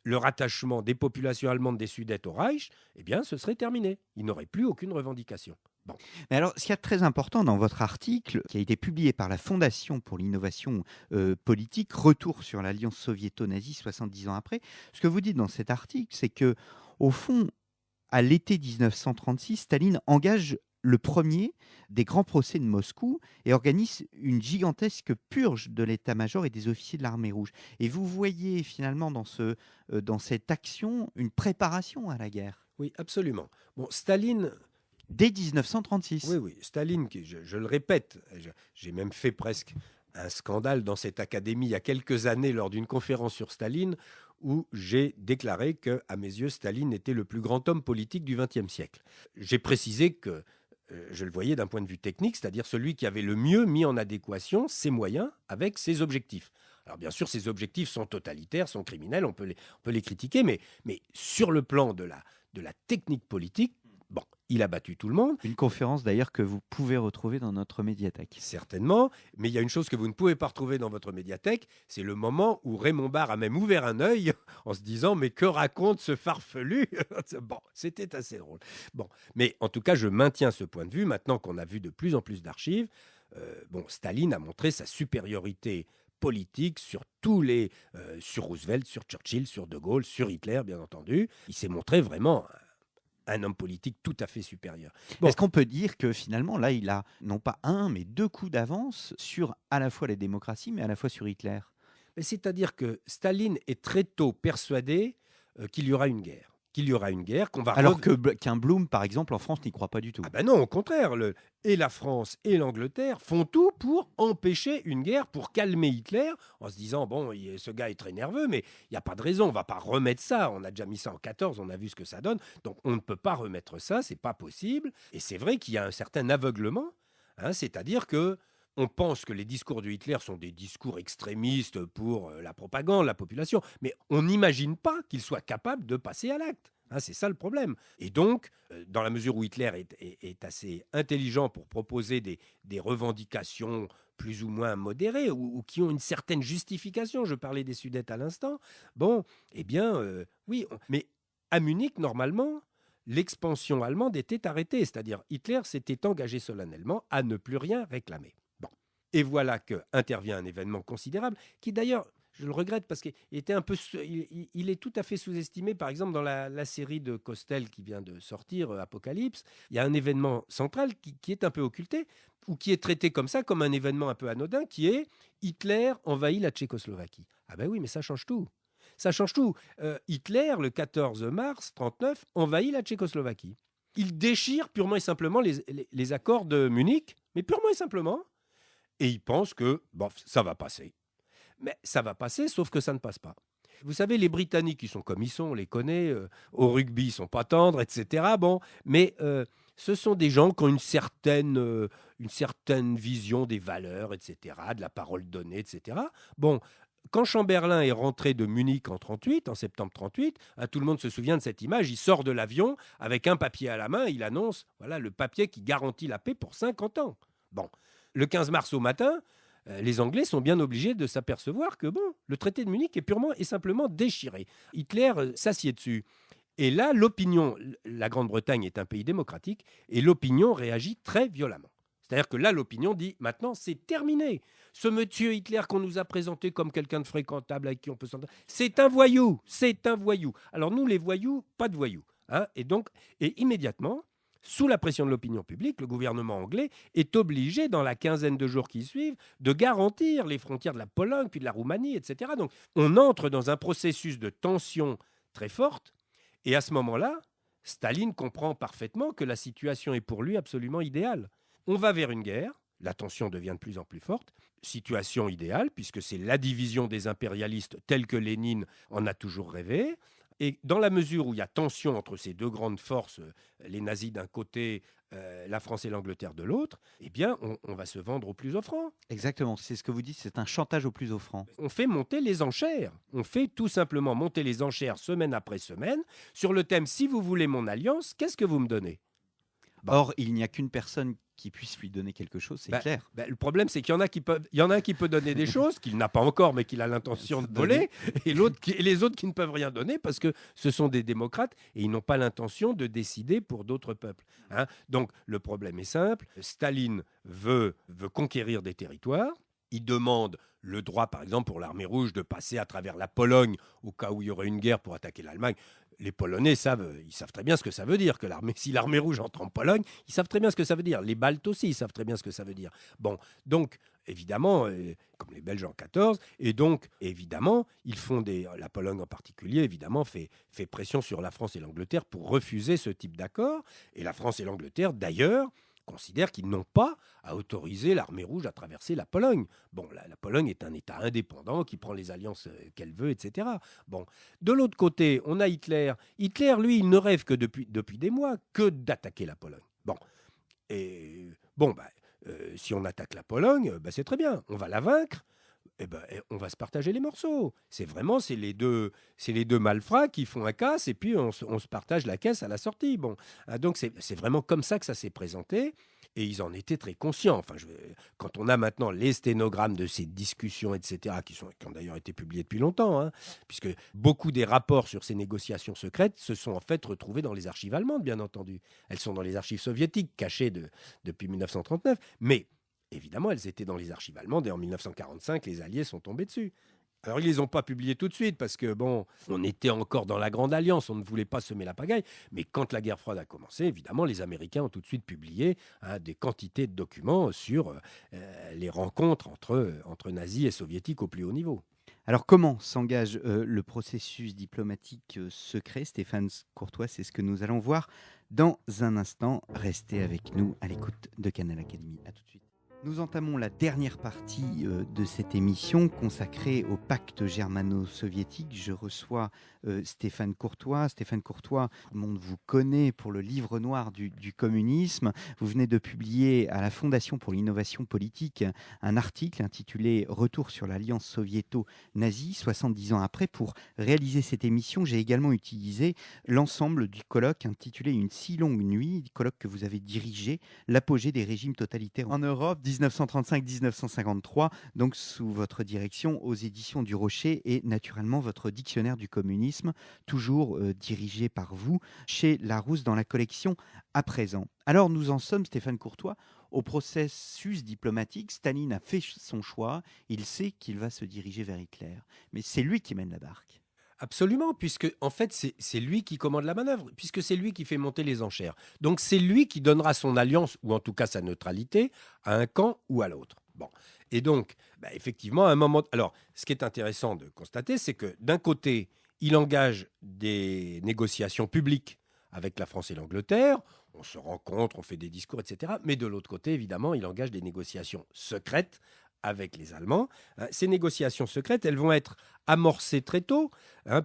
S2: le rattachement des populations allemandes des Sudètes au Reich, eh bien, ce serait terminé. Il n'aurait plus aucune revendication. Bon.
S1: Mais alors, ce qu'il y a de très important dans votre article, qui a été publié par la Fondation pour l'innovation politique, Retour sur l'alliance soviéto-nazie 70 ans après, ce que vous dites dans cet article, c'est que, au fond, à l'été 1936, Staline engage le premier des grands procès de Moscou et organise une gigantesque purge de l'état-major et des officiers de l'armée rouge. Et vous voyez finalement dans cette action une préparation à la guerre.
S2: Oui, absolument. Bon, Staline...
S1: Dès 1936.
S2: Oui, Staline, je le répète, j'ai même fait presque un scandale dans cette académie il y a quelques années lors d'une conférence sur Staline où j'ai déclaré que, à mes yeux, Staline était le plus grand homme politique du XXe siècle. J'ai précisé que je le voyais d'un point de vue technique, c'est-à-dire celui qui avait le mieux mis en adéquation ses moyens avec ses objectifs. Alors bien sûr, ces objectifs sont totalitaires, sont criminels, on peut les critiquer, mais sur le plan de la technique politique, bon, il a battu tout le monde.
S1: Une conférence d'ailleurs que vous pouvez retrouver dans notre médiathèque.
S2: Certainement, mais il y a une chose que vous ne pouvez pas retrouver dans votre médiathèque, c'est le moment où Raymond Barre a même ouvert un œil en se disant « mais que raconte ce farfelu ?» Bon, c'était assez drôle. Bon, mais en tout cas, je maintiens ce point de vue, maintenant qu'on a vu de plus en plus d'archives. Staline a montré sa supériorité politique sur sur Roosevelt, sur Churchill, sur De Gaulle, sur Hitler, bien entendu. Il s'est montré vraiment un homme politique tout à fait supérieur.
S1: Bon. Est-ce qu'on peut dire que finalement, là, il a non pas un, mais deux coups d'avance sur à la fois les démocraties, mais à la fois sur Hitler?
S2: C'est-à-dire que Staline est très tôt persuadé qu'il y aura une guerre. Qu'on va
S1: alors qu'un Blum, par exemple, en France, n'y croit pas du tout.
S2: Ah ben non, au contraire. Et la France et l'Angleterre font tout pour empêcher une guerre, pour calmer Hitler, en se disant, bon, ce gars est très nerveux, mais il n'y a pas de raison, on ne va pas remettre ça. On a déjà mis ça en 14, on a vu ce que ça donne. Donc on ne peut pas remettre ça, c'est pas possible. Et c'est vrai qu'il y a un certain aveuglement, c'est-à-dire que on pense que les discours de Hitler sont des discours extrémistes pour la propagande, la population, mais on n'imagine pas qu'il soit capable de passer à l'acte. Hein, c'est ça le problème. Et donc, dans la mesure où Hitler est assez intelligent pour proposer des revendications plus ou moins modérées ou qui ont une certaine justification, je parlais des Sudètes à l'instant, bon, eh bien, oui, mais à Munich, normalement, l'expansion allemande était arrêtée, c'est-à-dire Hitler s'était engagé solennellement à ne plus rien réclamer. Bon. Et voilà qu'intervient un événement considérable qui d'ailleurs, je le regrette parce qu'il était un peu, il est tout à fait sous-estimé. Par exemple, dans la série de Costel qui vient de sortir, Apocalypse, il y a un événement central qui est un peu occulté ou qui est traité comme ça, comme un événement un peu anodin, qui est Hitler envahit la Tchécoslovaquie. Ah ben oui, mais ça change tout. Ça change tout. Hitler, le 14 mars 1939, envahit la Tchécoslovaquie. Il déchire purement et simplement les accords de Munich, mais purement et simplement. Et il pense que bon, ça va passer. Mais ça va passer, sauf que ça ne passe pas. Vous savez, les Britanniques, ils sont comme ils sont, on les connaît. Au rugby, ils sont pas tendres, etc. Bon, mais ce sont des gens qui ont une certaine vision des valeurs, etc., de la parole donnée, etc. Bon, quand Chamberlain est rentré de Munich en septembre 38, hein, tout le monde se souvient de cette image, il sort de l'avion avec un papier à la main, il annonce voilà, le papier qui garantit la paix pour 50 ans. Bon, le 15 mars au matin, les Anglais sont bien obligés de s'apercevoir que bon, le traité de Munich est purement et simplement déchiré. Hitler s'assied dessus. Et là, l'opinion, la Grande-Bretagne est un pays démocratique, et l'opinion réagit très violemment. C'est-à-dire que là, l'opinion dit, maintenant, c'est terminé. Ce monsieur Hitler qu'on nous a présenté comme quelqu'un de fréquentable, avec qui on peut s'entendre, c'est un voyou, c'est un voyou. Alors nous, les voyous, pas de voyous. Hein, et immédiatement, sous la pression de l'opinion publique, le gouvernement anglais est obligé, dans la quinzaine de jours qui suivent, de garantir les frontières de la Pologne, puis de la Roumanie, etc. Donc on entre dans un processus de tension très forte, et à ce moment-là, Staline comprend parfaitement que la situation est pour lui absolument idéale. On va vers une guerre, la tension devient de plus en plus forte, situation idéale, puisque c'est la division des impérialistes telle que Lénine en a toujours rêvé. Et dans la mesure où il y a tension entre ces deux grandes forces, les nazis d'un côté, la France et l'Angleterre de l'autre, eh bien, on va se vendre au plus offrant.
S1: Exactement, c'est ce que vous dites, c'est un chantage au plus offrant.
S2: On fait monter les enchères. On fait tout simplement monter les enchères semaine après semaine sur le thème « Si vous voulez mon alliance, qu'est-ce que vous me donnez ?»
S1: Bon. Or, il n'y a qu'une personne qui puisse lui donner quelque chose, c'est Hitler.
S2: Le problème, c'est qu'il y en a qui peuvent, il y en a un qui peut donner des choses qu'il n'a pas encore, mais qu'il a l'intention de voler, et les autres qui ne peuvent rien donner parce que ce sont des démocrates et ils n'ont pas l'intention de décider pour d'autres peuples. Hein. Donc, le problème est simple. Staline veut conquérir des territoires. Il demande le droit, par exemple, pour l'armée rouge de passer à travers la Pologne au cas où il y aurait une guerre pour attaquer l'Allemagne. Les Polonais savent très bien ce que ça veut dire. Si l'armée rouge entre en Pologne, ils savent très bien ce que ça veut dire. Les Baltes aussi, ils savent très bien ce que ça veut dire. Bon, donc, évidemment, comme les Belges en 14, et donc, évidemment, la Pologne en particulier, évidemment, fait pression sur la France et l'Angleterre pour refuser ce type d'accord. Et la France et l'Angleterre, d'ailleurs, considèrent qu'ils n'ont pas à autoriser l'armée rouge à traverser la Pologne. Bon, la Pologne est un État indépendant qui prend les alliances qu'elle veut, etc. Bon, de l'autre côté, on a Hitler. Hitler, lui, il ne rêve que depuis des mois que d'attaquer la Pologne. Bon, et bon, si on attaque la Pologne, c'est très bien, on va la vaincre. On va se partager les morceaux. C'est les deux malfrats qui font un casse et puis on se partage la caisse à la sortie. Bon, donc c'est vraiment comme ça que ça s'est présenté et ils en étaient très conscients. Enfin, quand on a maintenant les sténogrammes de ces discussions, etc., qui ont d'ailleurs été publiés depuis longtemps, hein, puisque beaucoup des rapports sur ces négociations secrètes se sont en fait retrouvés dans les archives allemandes, bien entendu. Elles sont dans les archives soviétiques, cachées depuis 1939, mais évidemment, elles étaient dans les archives allemandes et en 1945, les Alliés sont tombés dessus. Alors, ils ne les ont pas publiées tout de suite parce que, bon, on était encore dans la Grande Alliance, on ne voulait pas semer la pagaille. Mais quand la guerre froide a commencé, évidemment, les Américains ont tout de suite publié des quantités de documents sur les rencontres entre nazis et soviétiques au plus haut niveau.
S1: Alors, comment s'engage le processus diplomatique secret, Stéphane Courtois? C'est ce que nous allons voir dans un instant. Restez avec nous à l'écoute de Canal Academy. À tout de suite. Nous entamons la dernière partie de cette émission consacrée au pacte germano-soviétique. Je reçois Stéphane Courtois. Stéphane Courtois, tout le monde vous connaît pour le livre noir du communisme. Vous venez de publier à la Fondation pour l'innovation politique un article intitulé « Retour sur l'alliance soviéto-nazie, 70 ans après ». Pour réaliser cette émission, j'ai également utilisé l'ensemble du colloque intitulé « Une si longue nuit », colloque que vous avez dirigé, l'apogée des régimes totalitaires en Europe, 1935-1953, donc sous votre direction aux éditions du Rocher, et naturellement votre dictionnaire du communisme, toujours dirigé par vous, chez Larousse dans la collection À présent. Alors nous en sommes, Stéphane Courtois, au processus diplomatique. Staline a fait son choix, il sait qu'il va se diriger vers Hitler, mais c'est lui qui mène la barque.
S2: Absolument, puisque en fait c'est lui qui commande la manœuvre, puisque c'est lui qui fait monter les enchères. Donc c'est lui qui donnera son alliance, ou en tout cas sa neutralité, à un camp ou à l'autre. Bon. Et donc, effectivement, à un moment... Alors, ce qui est intéressant de constater, c'est que d'un côté, il engage des négociations publiques avec la France et l'Angleterre, on se rencontre, on fait des discours, etc. Mais de l'autre côté, évidemment, il engage des négociations secrètes avec les Allemands. Ces négociations secrètes, elles vont être amorcées très tôt,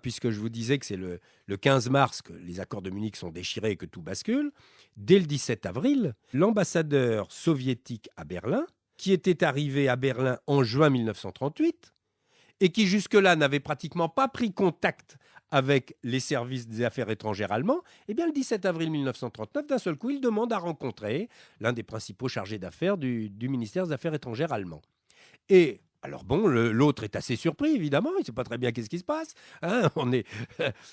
S2: puisque je vous disais que c'est le 15 mars que les accords de Munich sont déchirés et que tout bascule. Dès le 17 avril, l'ambassadeur soviétique à Berlin, qui était arrivé à Berlin en juin 1938, et qui jusque-là n'avait pratiquement pas pris contact avec les services des affaires étrangères allemands, eh bien le 17 avril 1939, d'un seul coup, il demande à rencontrer l'un des principaux chargés d'affaires du ministère des Affaires étrangères allemand. Et alors bon, l'autre est assez surpris, évidemment, il ne sait pas très bien qu'est-ce qui se passe. On est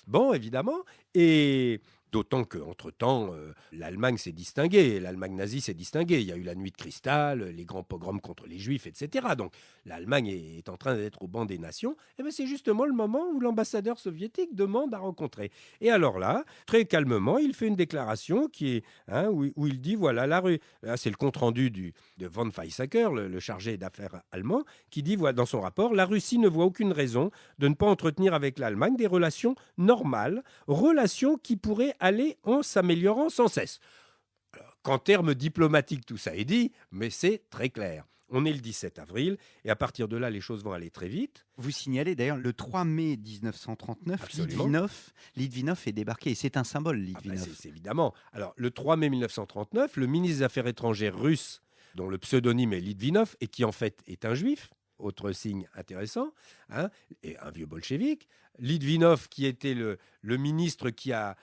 S2: bon, évidemment. Et d'autant qu'entre-temps, l'Allemagne s'est distinguée, l'Allemagne nazie s'est distinguée. Il y a eu la nuit de cristal, les grands pogroms contre les juifs, etc. Donc l'Allemagne est en train d'être au banc des nations. Et bien c'est justement le moment où l'ambassadeur soviétique demande à rencontrer. Et alors là, très calmement, il fait une déclaration qui est, où il dit, voilà, la rue, là, c'est le compte-rendu de von Weizsäcker, le chargé d'affaires allemand, qui dit, voilà, dans son rapport, la Russie ne voit aucune raison de ne pas entretenir avec l'Allemagne des relations normales, relations qui pourraient aller en s'améliorant sans cesse. Alors, qu'en termes diplomatiques, tout ça est dit, mais c'est très clair. On est le 17 avril, et à partir de là, les choses vont aller très vite.
S1: Vous signalez d'ailleurs, le 3 mai 1939, Litvinov est débarqué, et c'est un symbole, Litvinov.
S2: C'est évidemment. Alors, le 3 mai 1939, le ministre des Affaires étrangères russe, dont le pseudonyme est Litvinov, et qui en fait est un juif, autre signe intéressant, et un vieux bolchevique. Litvinov, qui était le ministre qui a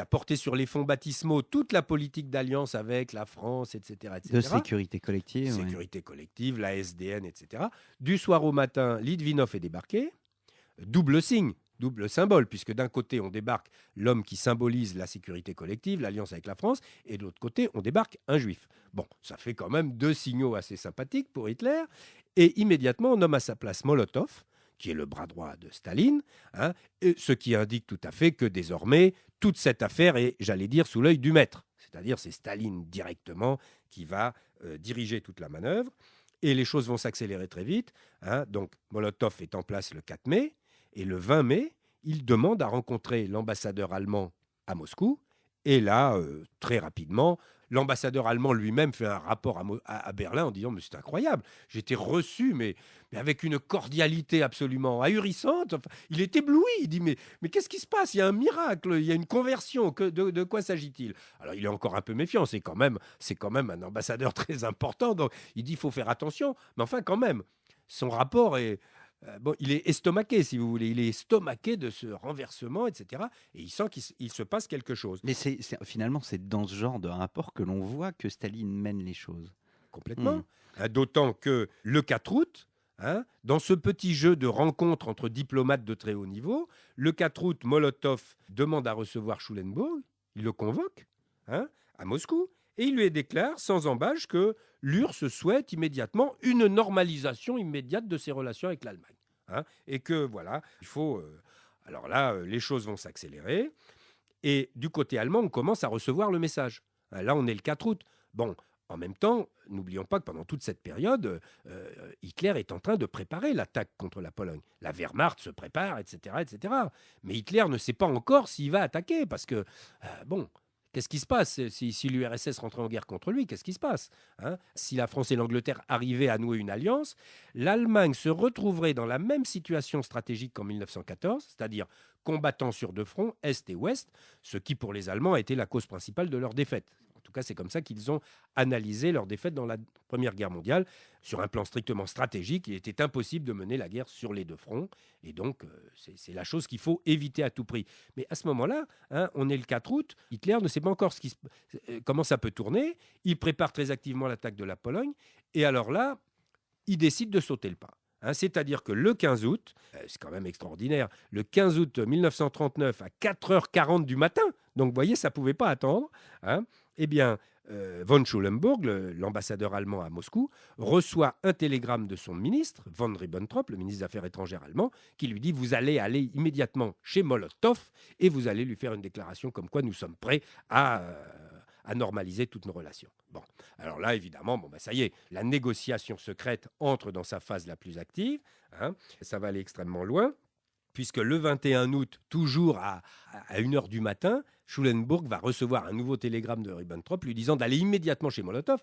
S2: porté sur les fonds baptismaux toute la politique d'alliance avec la France, etc. etc.
S1: De sécurité collective.
S2: Sécurité collective, la SDN, etc. Du soir au matin, Litvinov est débarqué. Double signe, double symbole, puisque d'un côté, on débarque l'homme qui symbolise la sécurité collective, l'alliance avec la France, et de l'autre côté, on débarque un juif. Bon, ça fait quand même deux signaux assez sympathiques pour Hitler. Et immédiatement, on nomme à sa place Molotov, qui est le bras droit de Staline, ce qui indique tout à fait que désormais, toute cette affaire est, j'allais dire, sous l'œil du maître. C'est-à-dire, c'est Staline directement qui va diriger toute la manœuvre. Et les choses vont s'accélérer très vite. Donc, Molotov est en place le 4 mai. Et le 20 mai, il demande à rencontrer l'ambassadeur allemand à Moscou. Et là, très rapidement, l'ambassadeur allemand lui-même fait un rapport à Berlin en disant « Mais c'est incroyable, j'ai été reçu, mais avec une cordialité absolument ahurissante. » Enfin, il est ébloui, il dit « Mais qu'est-ce qui se passe? Il y a un miracle, il y a une conversion, de quoi s'agit-il » Alors, il est encore un peu méfiant, c'est quand même un ambassadeur très important, donc il dit « Il faut faire attention », mais enfin, quand même, son rapport est... il est estomaqué, si vous voulez. Il est estomaqué de ce renversement, etc. Et il sent qu'il se passe quelque chose.
S1: Mais finalement, c'est dans ce genre de rapport que l'on voit que Staline mène les choses.
S2: Complètement. D'autant que le 4 août, dans ce petit jeu de rencontre entre diplomates de très haut niveau, le 4 août, Molotov demande à recevoir Schulenburg. Il le convoque à Moscou. Et il lui déclare sans embâche que l'URSS souhaite immédiatement une normalisation immédiate de ses relations avec l'Allemagne. Et que voilà, il faut... alors là, les choses vont s'accélérer. Et du côté allemand, on commence à recevoir le message. Là, on est le 4 août. Bon, en même temps, n'oublions pas que pendant toute cette période, Hitler est en train de préparer l'attaque contre la Pologne. La Wehrmacht se prépare, etc., etc. Mais Hitler ne sait pas encore s'il va attaquer parce que, Qu'est-ce qui se passe si l'URSS rentrait en guerre contre lui? Qu'est-ce qui se passe, hein? Si la France et l'Angleterre arrivaient à nouer une alliance, l'Allemagne se retrouverait dans la même situation stratégique qu'en 1914, c'est-à-dire combattant sur deux fronts, Est et Ouest, ce qui pour les Allemands a été la cause principale de leur défaite. En tout cas, c'est comme ça qu'ils ont analysé leur défaite dans la Première Guerre mondiale. Sur un plan strictement stratégique, il était impossible de mener la guerre sur les deux fronts. Et donc, c'est la chose qu'il faut éviter à tout prix. Mais à ce moment-là, hein, on est le 4 août, Hitler ne sait pas encore comment ça peut tourner. Il prépare très activement l'attaque de la Pologne. Et alors là, il décide de sauter le pas. Hein, c'est-à-dire que le 15 août, c'est quand même extraordinaire, le 15 août 1939 à 4h40 du matin, donc vous voyez, ça ne pouvait pas attendre, hein, eh bien, von Schulenburg, l'ambassadeur allemand à Moscou, reçoit un télégramme de son ministre, von Ribbentrop, le ministre des Affaires étrangères allemand, qui lui dit « Vous allez aller immédiatement chez Molotov et vous allez lui faire une déclaration comme quoi nous sommes prêts à normaliser toutes nos relations. » Bon, alors là, évidemment, ça y est, la négociation secrète entre dans sa phase la plus active. Hein, ça va aller extrêmement loin, puisque le 21 août, toujours à 1h du matin, Schulenburg va recevoir un nouveau télégramme de Ribbentrop lui disant d'aller immédiatement chez Molotov.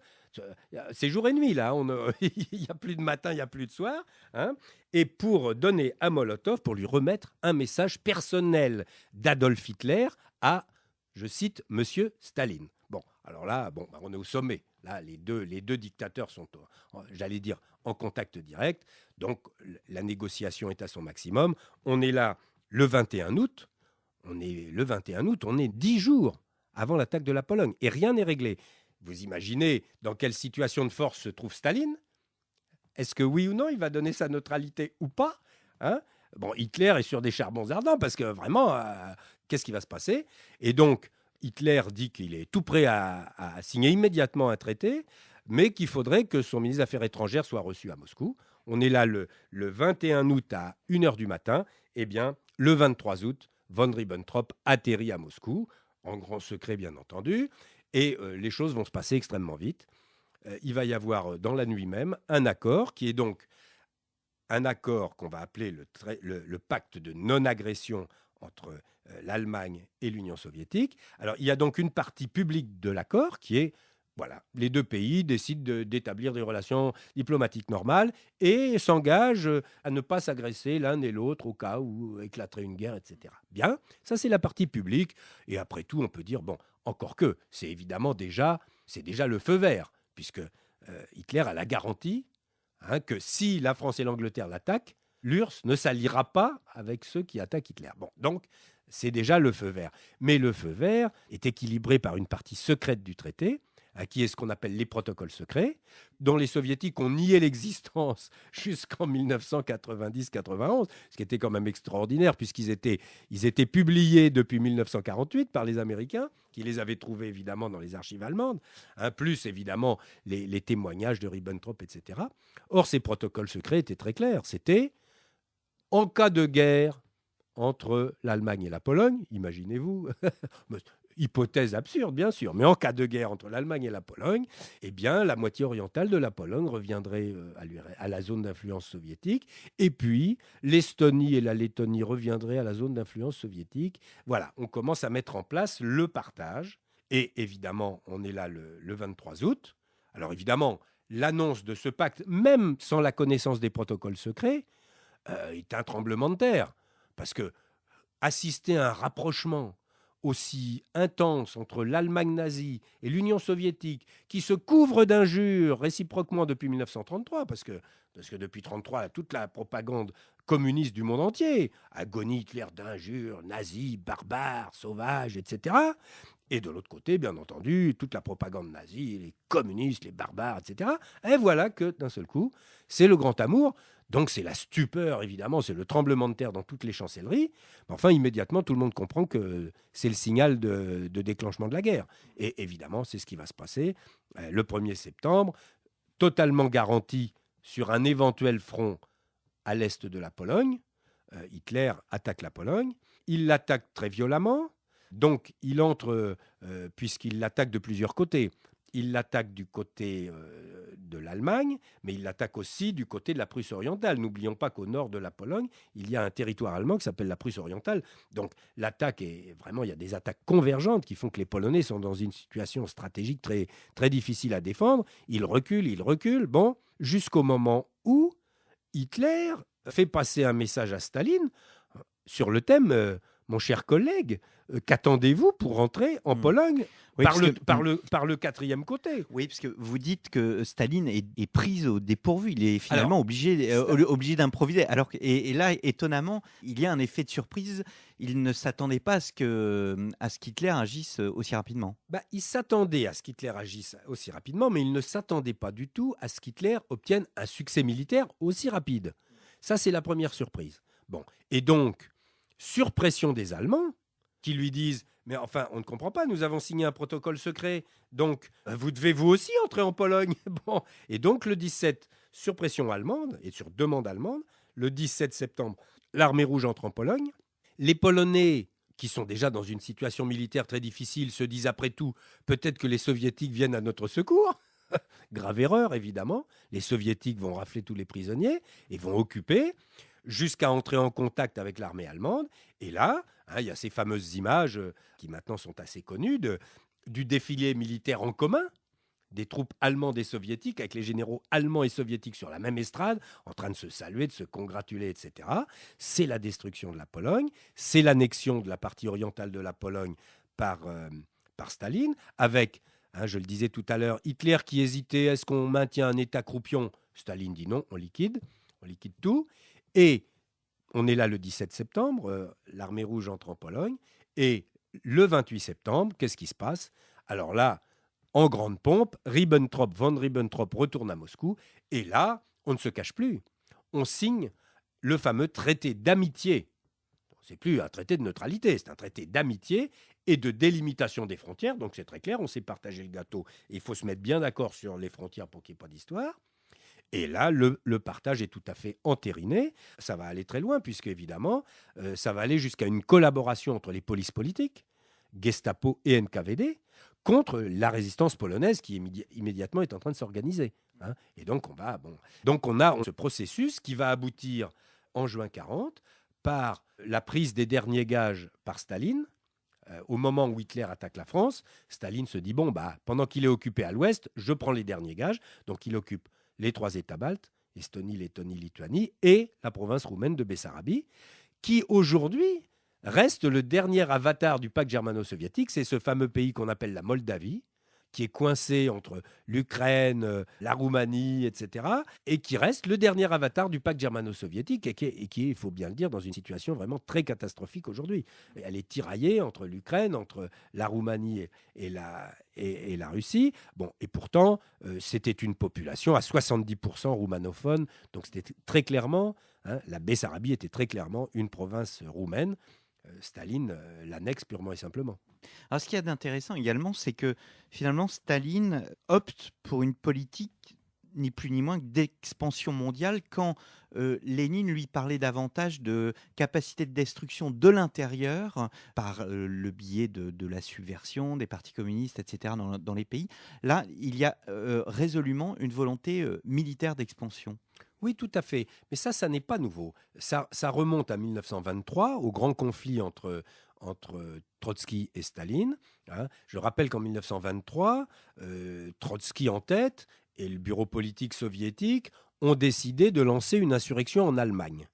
S2: C'est jour et nuit, là. Il n'y a plus de matin, il n'y a plus de soir. Hein, et pour donner à Molotov, pour lui remettre un message personnel d'Adolf Hitler à, je cite, Monsieur Staline. Bon, alors là, on est au sommet. Là, les deux dictateurs sont, j'allais dire, en contact direct. Donc, la négociation est à son maximum. On est là le 21 août. On est 10 jours avant l'attaque de la Pologne. Et rien n'est réglé. Vous imaginez dans quelle situation de force se trouve Staline? Est-ce que oui ou non, il va donner sa neutralité ou pas, hein? Bon, Hitler est sur des charbons ardents parce que vraiment, qu'est-ce qui va se passer? Et donc, Hitler dit qu'il est tout prêt à signer immédiatement un traité, mais qu'il faudrait que son ministre des Affaires étrangères soit reçu à Moscou. On est là le 21 août à 1h du matin. Eh bien, le 23 août, von Ribbentrop atterrit à Moscou, en grand secret bien entendu, et les choses vont se passer extrêmement vite. Il va y avoir dans la nuit même un accord qui est donc un accord qu'on va appeler le pacte de non-agression entre l'Allemagne et l'Union soviétique. Alors, il y a donc une partie publique de l'accord qui est, voilà, les deux pays décident d'établir des relations diplomatiques normales et s'engagent à ne pas s'agresser l'un et l'autre au cas où éclaterait une guerre, etc. Bien, ça c'est la partie publique. Et après tout, on peut dire, bon, encore que, c'est déjà le feu vert, puisque Hitler a la garantie que si la France et l'Angleterre l'attaquent, l'URSS ne s'alliera pas avec ceux qui attaquent Hitler. Bon, donc, c'est déjà le feu vert. Mais le feu vert est équilibré par une partie secrète du traité, qui est ce qu'on appelle les protocoles secrets, dont les soviétiques ont nié l'existence jusqu'en 1990-91, ce qui était quand même extraordinaire, puisqu'ils étaient publiés depuis 1948 par les Américains, qui les avaient trouvés évidemment dans les archives allemandes, plus évidemment les témoignages de Ribbentrop, etc. Or, ces protocoles secrets étaient très clairs. C'était en cas de guerre entre l'Allemagne et la Pologne, imaginez-vous, hypothèse absurde, bien sûr, mais en cas de guerre entre l'Allemagne et la Pologne, eh bien, la moitié orientale de la Pologne reviendrait à la zone d'influence soviétique, et puis l'Estonie et la Lettonie reviendraient à la zone d'influence soviétique. Voilà, on commence à mettre en place le partage, et évidemment, on est là le 23 août. Alors évidemment, l'annonce de ce pacte, même sans la connaissance des protocoles secrets, est un tremblement de terre, parce que assister à un rapprochement aussi intense entre l'Allemagne nazie et l'Union soviétique, qui se couvre d'injures réciproquement depuis 1933, parce que depuis 1933, toute la propagande communiste du monde entier, agonie Hitler d'injures, nazis, barbares, sauvages, etc. Et de l'autre côté, bien entendu, toute la propagande nazie, les communistes, les barbares, etc. Et voilà que d'un seul coup, c'est le grand amour. Donc c'est la stupeur, évidemment, c'est le tremblement de terre dans toutes les chancelleries. Mais enfin, immédiatement, tout le monde comprend que c'est le signal de déclenchement de la guerre. Et évidemment, c'est ce qui va se passer le 1er septembre, totalement garanti sur un éventuel front à l'est de la Pologne. Hitler attaque la Pologne. Il l'attaque très violemment. Donc, il entre, puisqu'il l'attaque de plusieurs côtés. Il l'attaque du côté de l'Allemagne, mais il l'attaque aussi du côté de la Prusse orientale. N'oublions pas qu'au nord de la Pologne, il y a un territoire allemand qui s'appelle la Prusse orientale. Donc l'attaque est vraiment, il y a des attaques convergentes qui font que les Polonais sont dans une situation stratégique très, très difficile à défendre. Ils reculent, bon, jusqu'au moment où Hitler fait passer un message à Staline sur le thème mon cher collègue, qu'attendez-vous pour rentrer en Pologne
S1: Oui,
S2: par le quatrième côté?
S1: Oui, parce que vous dites que Staline est pris au dépourvu. Il est finalement obligé d'improviser. Et là, étonnamment, il y a un effet de surprise. Il ne s'attendait pas à ce qu'Hitler agisse aussi rapidement.
S2: Il s'attendait à ce qu'Hitler agisse aussi rapidement, mais il ne s'attendait pas du tout à ce qu'Hitler obtienne un succès militaire aussi rapide. Ça, c'est la première surprise. Bon. Et donc, sur pression des Allemands, qui lui disent « Mais enfin, on ne comprend pas, nous avons signé un protocole secret, donc vous devez vous aussi entrer en Pologne. » Bon. Et donc, le 17, sur pression allemande et sur demande allemande, le 17 septembre, l'armée rouge entre en Pologne. Les Polonais, qui sont déjà dans une situation militaire très difficile, se disent après tout « Peut-être que les Soviétiques viennent à notre secours. » Grave erreur, évidemment. Les Soviétiques vont rafler tous les prisonniers et vont occuper, jusqu'à entrer en contact avec l'armée allemande. Et là, il y a ces fameuses images qui maintenant sont assez connues du défilé militaire en commun des troupes allemandes et soviétiques, avec les généraux allemands et soviétiques sur la même estrade, en train de se saluer, de se congratuler, etc. C'est la destruction de la Pologne, c'est l'annexion de la partie orientale de la Pologne par Staline, avec, je le disais tout à l'heure, Hitler qui hésitait, est-ce qu'on maintient un État croupion? Staline dit non, on liquide tout. Et on est là le 17 septembre, l'armée rouge entre en Pologne, et le 28 septembre, qu'est-ce qui se passe? Alors là, en grande pompe, von Ribbentrop retourne à Moscou, et là, on ne se cache plus. On signe le fameux traité d'amitié. C'est plus un traité de neutralité, c'est un traité d'amitié et de délimitation des frontières, donc c'est très clair, on s'est partagé le gâteau, et il faut se mettre bien d'accord sur les frontières pour qu'il n'y ait pas d'histoire. Et là, le partage est tout à fait entériné. Ça va aller très loin, puisque évidemment, ça va aller jusqu'à une collaboration entre les polices politiques, Gestapo et NKVD, contre la résistance polonaise qui immédiatement est en train de s'organiser. Et donc, on a ce processus qui va aboutir en juin 1940 par la prise des derniers gages par Staline. Au moment où Hitler attaque la France, Staline se dit, pendant qu'il est occupé à l'ouest, je prends les derniers gages. Donc, il occupe les 3 États baltes, Estonie, Lettonie, Lituanie, et la province roumaine de Bessarabie, qui aujourd'hui reste le dernier avatar du pacte germano-soviétique. C'est ce fameux pays qu'on appelle la Moldavie, qui est coincé entre l'Ukraine, la Roumanie, etc., et qui reste le dernier avatar du pacte germano-soviétique, et qui est, il faut bien le dire, dans une situation vraiment très catastrophique aujourd'hui. Elle est tiraillée entre l'Ukraine, entre la Roumanie et la Russie. Bon, et pourtant, c'était une population à 70% roumanophone, donc c'était très clairement, la Bessarabie était très clairement une province roumaine. Staline l'annexe purement et simplement.
S1: Alors, ce qu'il y a d'intéressant également, c'est que finalement, Staline opte pour une politique ni plus ni moins que d'expansion mondiale, quand Lénine lui parlait davantage de capacité de destruction de l'intérieur par le biais de la subversion des partis communistes, etc., dans les pays. Là, il y a résolument une volonté militaire d'expansion.
S2: Oui, tout à fait. Mais ça n'est pas nouveau. Ça remonte à 1923, au grand conflit entre Trotsky et Staline. Je rappelle qu'en 1923, Trotsky en tête et le bureau politique soviétique ont décidé de lancer une insurrection en Allemagne.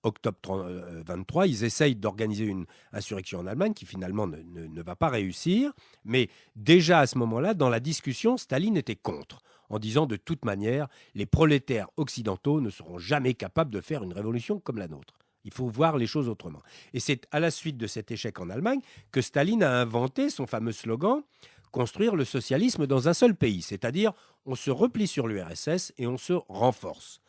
S2: Octobre 23, ils essayent d'organiser une insurrection en Allemagne qui finalement ne va pas réussir. Mais déjà à ce moment-là, dans la discussion, Staline était contre, en disant de toute manière, les prolétaires occidentaux ne seront jamais capables de faire une révolution comme la nôtre. Il faut voir les choses autrement. Et c'est à la suite de cet échec en Allemagne que Staline a inventé son fameux slogan « Construire le socialisme dans un seul pays », c'est-à-dire on se replie sur l'URSS et on se renforce.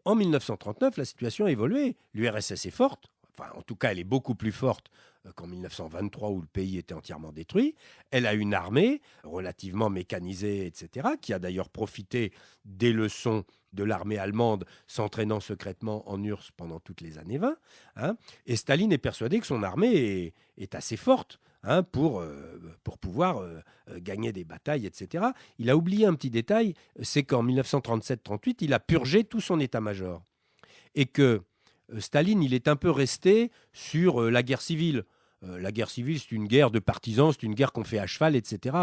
S2: En 1939, la situation a évolué. L'URSS est forte, enfin en tout cas elle est beaucoup plus forte qu'en 1923 où le pays était entièrement détruit. Elle a une armée relativement mécanisée, etc., qui a d'ailleurs profité des leçons de l'armée allemande s'entraînant secrètement en URSS pendant toutes les années 20. Et Staline est persuadé que son armée est assez forte pour pouvoir gagner des batailles, etc. Il a oublié un petit détail, c'est qu'en 1937-38, il a purgé tout son état-major. Et que Staline, il est un peu resté sur la guerre civile. La guerre civile, c'est une guerre de partisans, c'est une guerre qu'on fait à cheval, etc.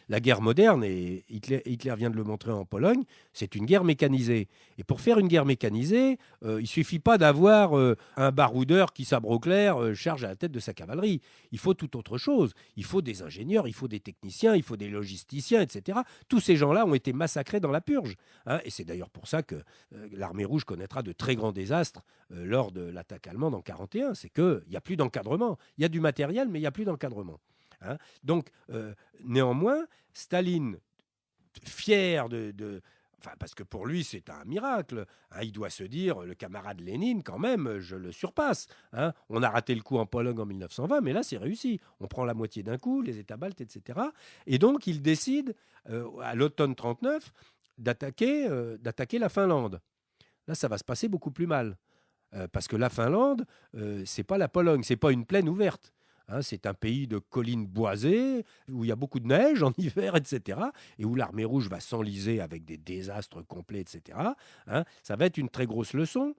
S2: La guerre moderne, et Hitler vient de le montrer en Pologne, c'est une guerre mécanisée. Et pour faire une guerre mécanisée, il ne suffit pas d'avoir un baroudeur qui, sabre au clair, charge à la tête de sa cavalerie. Il faut tout autre chose. Il faut des ingénieurs, il faut des techniciens, il faut des logisticiens, etc. Tous ces gens-là ont été massacrés dans la purge. Et c'est d'ailleurs pour ça que l'armée rouge connaîtra de très grands désastres lors de l'attaque allemande en 1941. C'est qu'il n'y a plus d'encadrement. Il y a du matériel, mais il n'y a plus d'encadrement. Donc, néanmoins, Staline, fier enfin, parce que pour lui, c'est un miracle. Il doit se dire, le camarade Lénine, quand même, je le surpasse. On a raté le coup en Pologne en 1920, mais là, c'est réussi. On prend la moitié d'un coup, les États baltes, etc. Et donc, il décide, à l'automne 1939, d'attaquer la Finlande. Là, ça va se passer beaucoup plus mal. Parce que la Finlande, c'est pas la Pologne, c'est pas une plaine ouverte. C'est un pays de collines boisées, où il y a beaucoup de neige en hiver, etc., et où l'armée rouge va s'enliser avec des désastres complets, etc. Ça va être une très grosse leçon.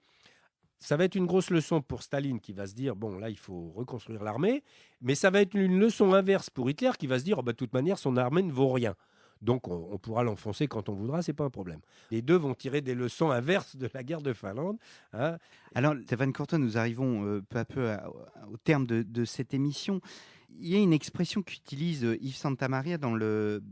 S2: Ça va être une grosse leçon pour Staline qui va se dire, bon, là, il faut reconstruire l'armée, mais ça va être une leçon inverse pour Hitler qui va se dire, de toute manière, son armée ne vaut rien. Donc, on pourra l'enfoncer quand on voudra, c'est pas un problème. Les deux vont tirer des leçons inverses de la guerre de Finlande.
S1: Alors, Stéphane Courtin, nous arrivons peu à peu au terme de cette émission. Il y a une expression qu'utilise Yves Santamaria dans le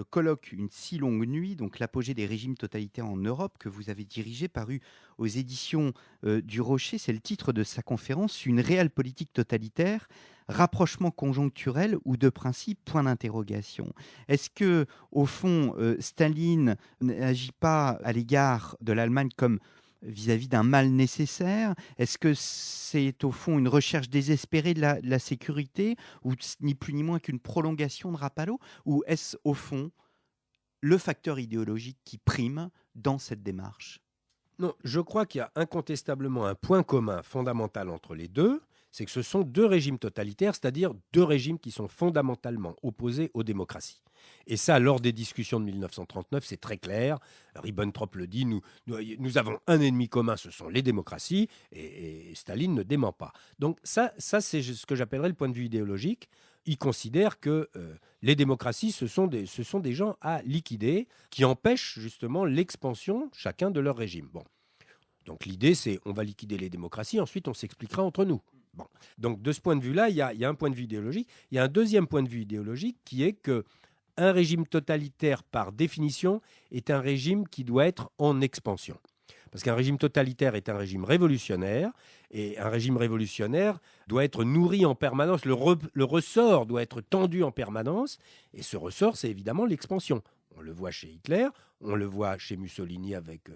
S1: colloque Une si longue nuit, donc l'apogée des régimes totalitaires en Europe, que vous avez dirigé, paru aux éditions du Rocher. C'est le titre de sa conférence, Une réelle politique totalitaire, rapprochement conjoncturel ou de principe, point d'interrogation. Est-ce que, au fond, Staline n'agit pas à l'égard de l'Allemagne comme vis-à-vis d'un mal nécessaire? Est-ce que c'est au fond une recherche désespérée de la sécurité, ou ni plus ni moins qu'une prolongation de Rapallo? Ou est-ce au fond le facteur idéologique qui prime dans cette démarche?
S2: Non, je crois qu'il y a incontestablement un point commun fondamental entre les deux, c'est que ce sont deux régimes totalitaires, c'est-à-dire deux régimes qui sont fondamentalement opposés aux démocraties. Et ça, lors des discussions de 1939, c'est très clair. Ribbentrop le dit, nous avons un ennemi commun, ce sont les démocraties, et Staline ne dément pas. Donc ça c'est ce que j'appellerais le point de vue idéologique. Il considère que les démocraties, ce sont des gens à liquider, qui empêchent justement l'expansion chacun de leur régime. Bon. Donc l'idée, c'est on va liquider les démocraties, ensuite on s'expliquera entre nous. Bon. Donc de ce point de vue-là, il y a un point de vue idéologique. Il y a un deuxième point de vue idéologique qui est que un régime totalitaire, par définition, est un régime qui doit être en expansion. Parce qu'un régime totalitaire est un régime révolutionnaire, et un régime révolutionnaire doit être nourri en permanence, le ressort doit être tendu en permanence, et ce ressort, c'est évidemment l'expansion. On le voit chez Hitler, on le voit chez Mussolini avec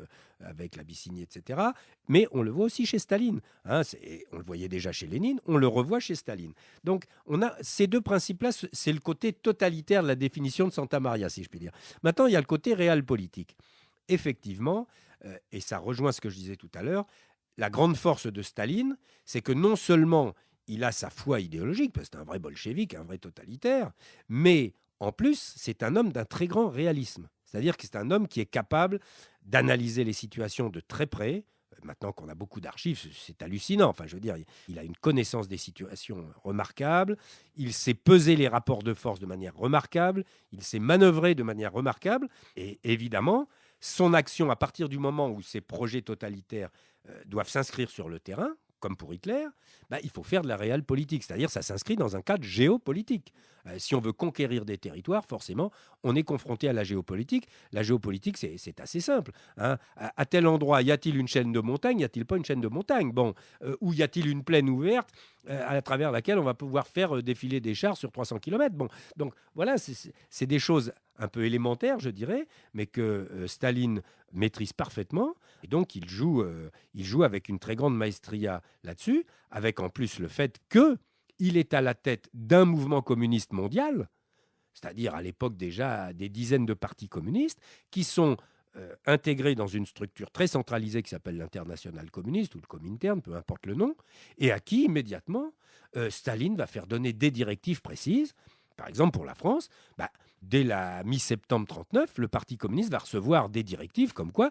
S2: l'Abyssinie, etc. Mais on le voit aussi chez Staline. On le voyait déjà chez Lénine, on le revoit chez Staline. Donc, on a ces deux principes-là, c'est le côté totalitaire de la définition de Santamaria, si je puis dire. Maintenant, il y a le côté réel politique. Effectivement, et ça rejoint ce que je disais tout à l'heure, la grande force de Staline, c'est que non seulement il a sa foi idéologique, parce que c'est un vrai bolchevique, un vrai totalitaire, mais en plus, c'est un homme d'un très grand réalisme. C'est-à-dire que c'est un homme qui est capable d'analyser les situations de très près. Maintenant qu'on a beaucoup d'archives, c'est hallucinant. Enfin, je veux dire, il a une connaissance des situations remarquable. Il sait peser les rapports de force de manière remarquable. Il sait manœuvrer de manière remarquable. Et évidemment, son action, à partir du moment où ces projets totalitaires doivent s'inscrire sur le terrain, comme pour Hitler, il faut faire de la réelle politique. C'est-à-dire ça s'inscrit dans un cadre géopolitique. Si on veut conquérir des territoires, forcément, on est confronté à la géopolitique. La géopolitique, c'est assez simple. À tel endroit, y a-t-il une chaîne de montagnes? Y a-t-il pas une chaîne de montagnes? Ou y a-t-il une plaine ouverte à travers laquelle on va pouvoir faire défiler des chars sur 300 km? Donc voilà, c'est des choses un peu élémentaires, je dirais, mais que Staline maîtrise parfaitement. Et donc, il joue avec une très grande maestria là-dessus, avec en plus le fait qu'il est à la tête d'un mouvement communiste mondial, c'est-à-dire à l'époque déjà des dizaines de partis communistes, qui sont intégrés dans une structure très centralisée qui s'appelle l'Internationale communiste ou le Comintern, peu importe le nom, et à qui immédiatement Staline va faire donner des directives précises. Par exemple, pour la France, dès la mi-septembre 1939, le Parti communiste va recevoir des directives comme quoi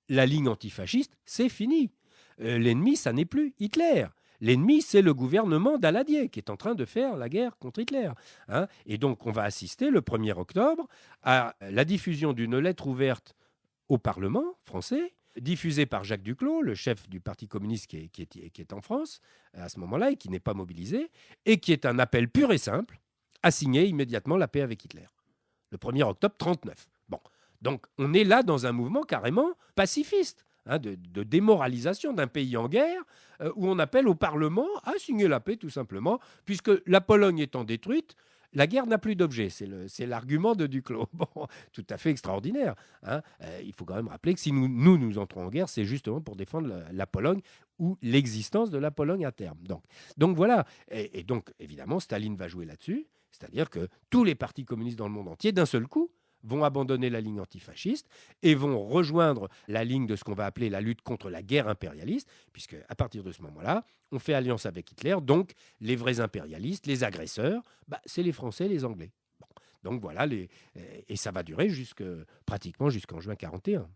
S2: la ligne antifasciste, c'est fini. L'ennemi, ça n'est plus Hitler. L'ennemi, c'est le gouvernement Daladier qui est en train de faire la guerre contre Hitler. Hein. Et donc, on va assister le 1er octobre à la diffusion d'une lettre ouverte au Parlement français, diffusée par Jacques Duclos, le chef du Parti communiste qui est en France à ce moment-là et qui n'est pas mobilisé, et qui est un appel pur et simple à signer immédiatement la paix avec Hitler. Le 1er octobre 1939. Bon. Donc, on est là dans un mouvement carrément pacifiste. De démoralisation d'un pays en guerre, où on appelle au Parlement à signer la paix, tout simplement, puisque la Pologne étant détruite, la guerre n'a plus d'objet. C'est l'argument de Duclos. Bon, tout à fait extraordinaire. Il faut quand même rappeler que si nous entrons en guerre, c'est justement pour défendre la Pologne ou l'existence de la Pologne à terme. Donc voilà. Et donc, évidemment, Staline va jouer là-dessus. C'est-à-dire que tous les partis communistes dans le monde entier, d'un seul coup, vont abandonner la ligne antifasciste et vont rejoindre la ligne de ce qu'on va appeler la lutte contre la guerre impérialiste, puisque à partir de ce moment-là, on fait alliance avec Hitler, donc les vrais impérialistes, les agresseurs, c'est les Français, les Anglais. Bon. Donc voilà, et ça va durer pratiquement jusqu'en juin 1941.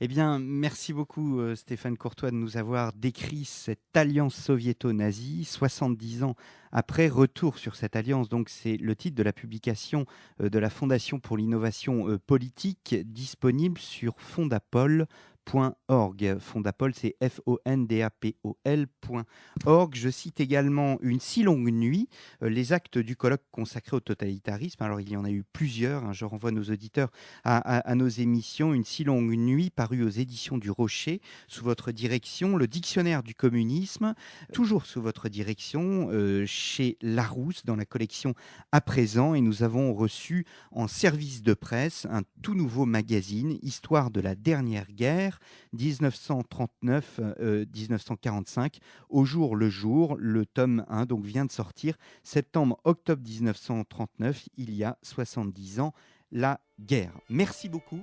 S1: Eh bien, merci beaucoup Stéphane Courtois de nous avoir décrit cette alliance soviéto-nazie, 70 ans après, retour sur cette alliance. Donc, c'est le titre de la publication de la Fondation pour l'innovation politique, disponible sur fondapol.org. Fondapol, c'est fondapol.org. Je cite également Une si longue nuit, les actes du colloque consacré au totalitarisme. Alors, il y en a eu plusieurs. Je renvoie nos auditeurs à nos émissions. Une si longue nuit, parue aux éditions du Rocher, sous votre direction. Le dictionnaire du communisme, toujours sous votre direction, chez Larousse, dans la collection À présent. Et nous avons reçu en service de presse un tout nouveau magazine, Histoire de la dernière guerre, 1939-1945, au jour le jour. Le tome 1 donc, vient de sortir, septembre-octobre 1939, il y a 70 ans, la guerre. Merci beaucoup.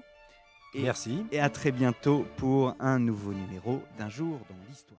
S2: Merci.
S1: Et à très bientôt pour un nouveau numéro d'Un jour dans l'histoire.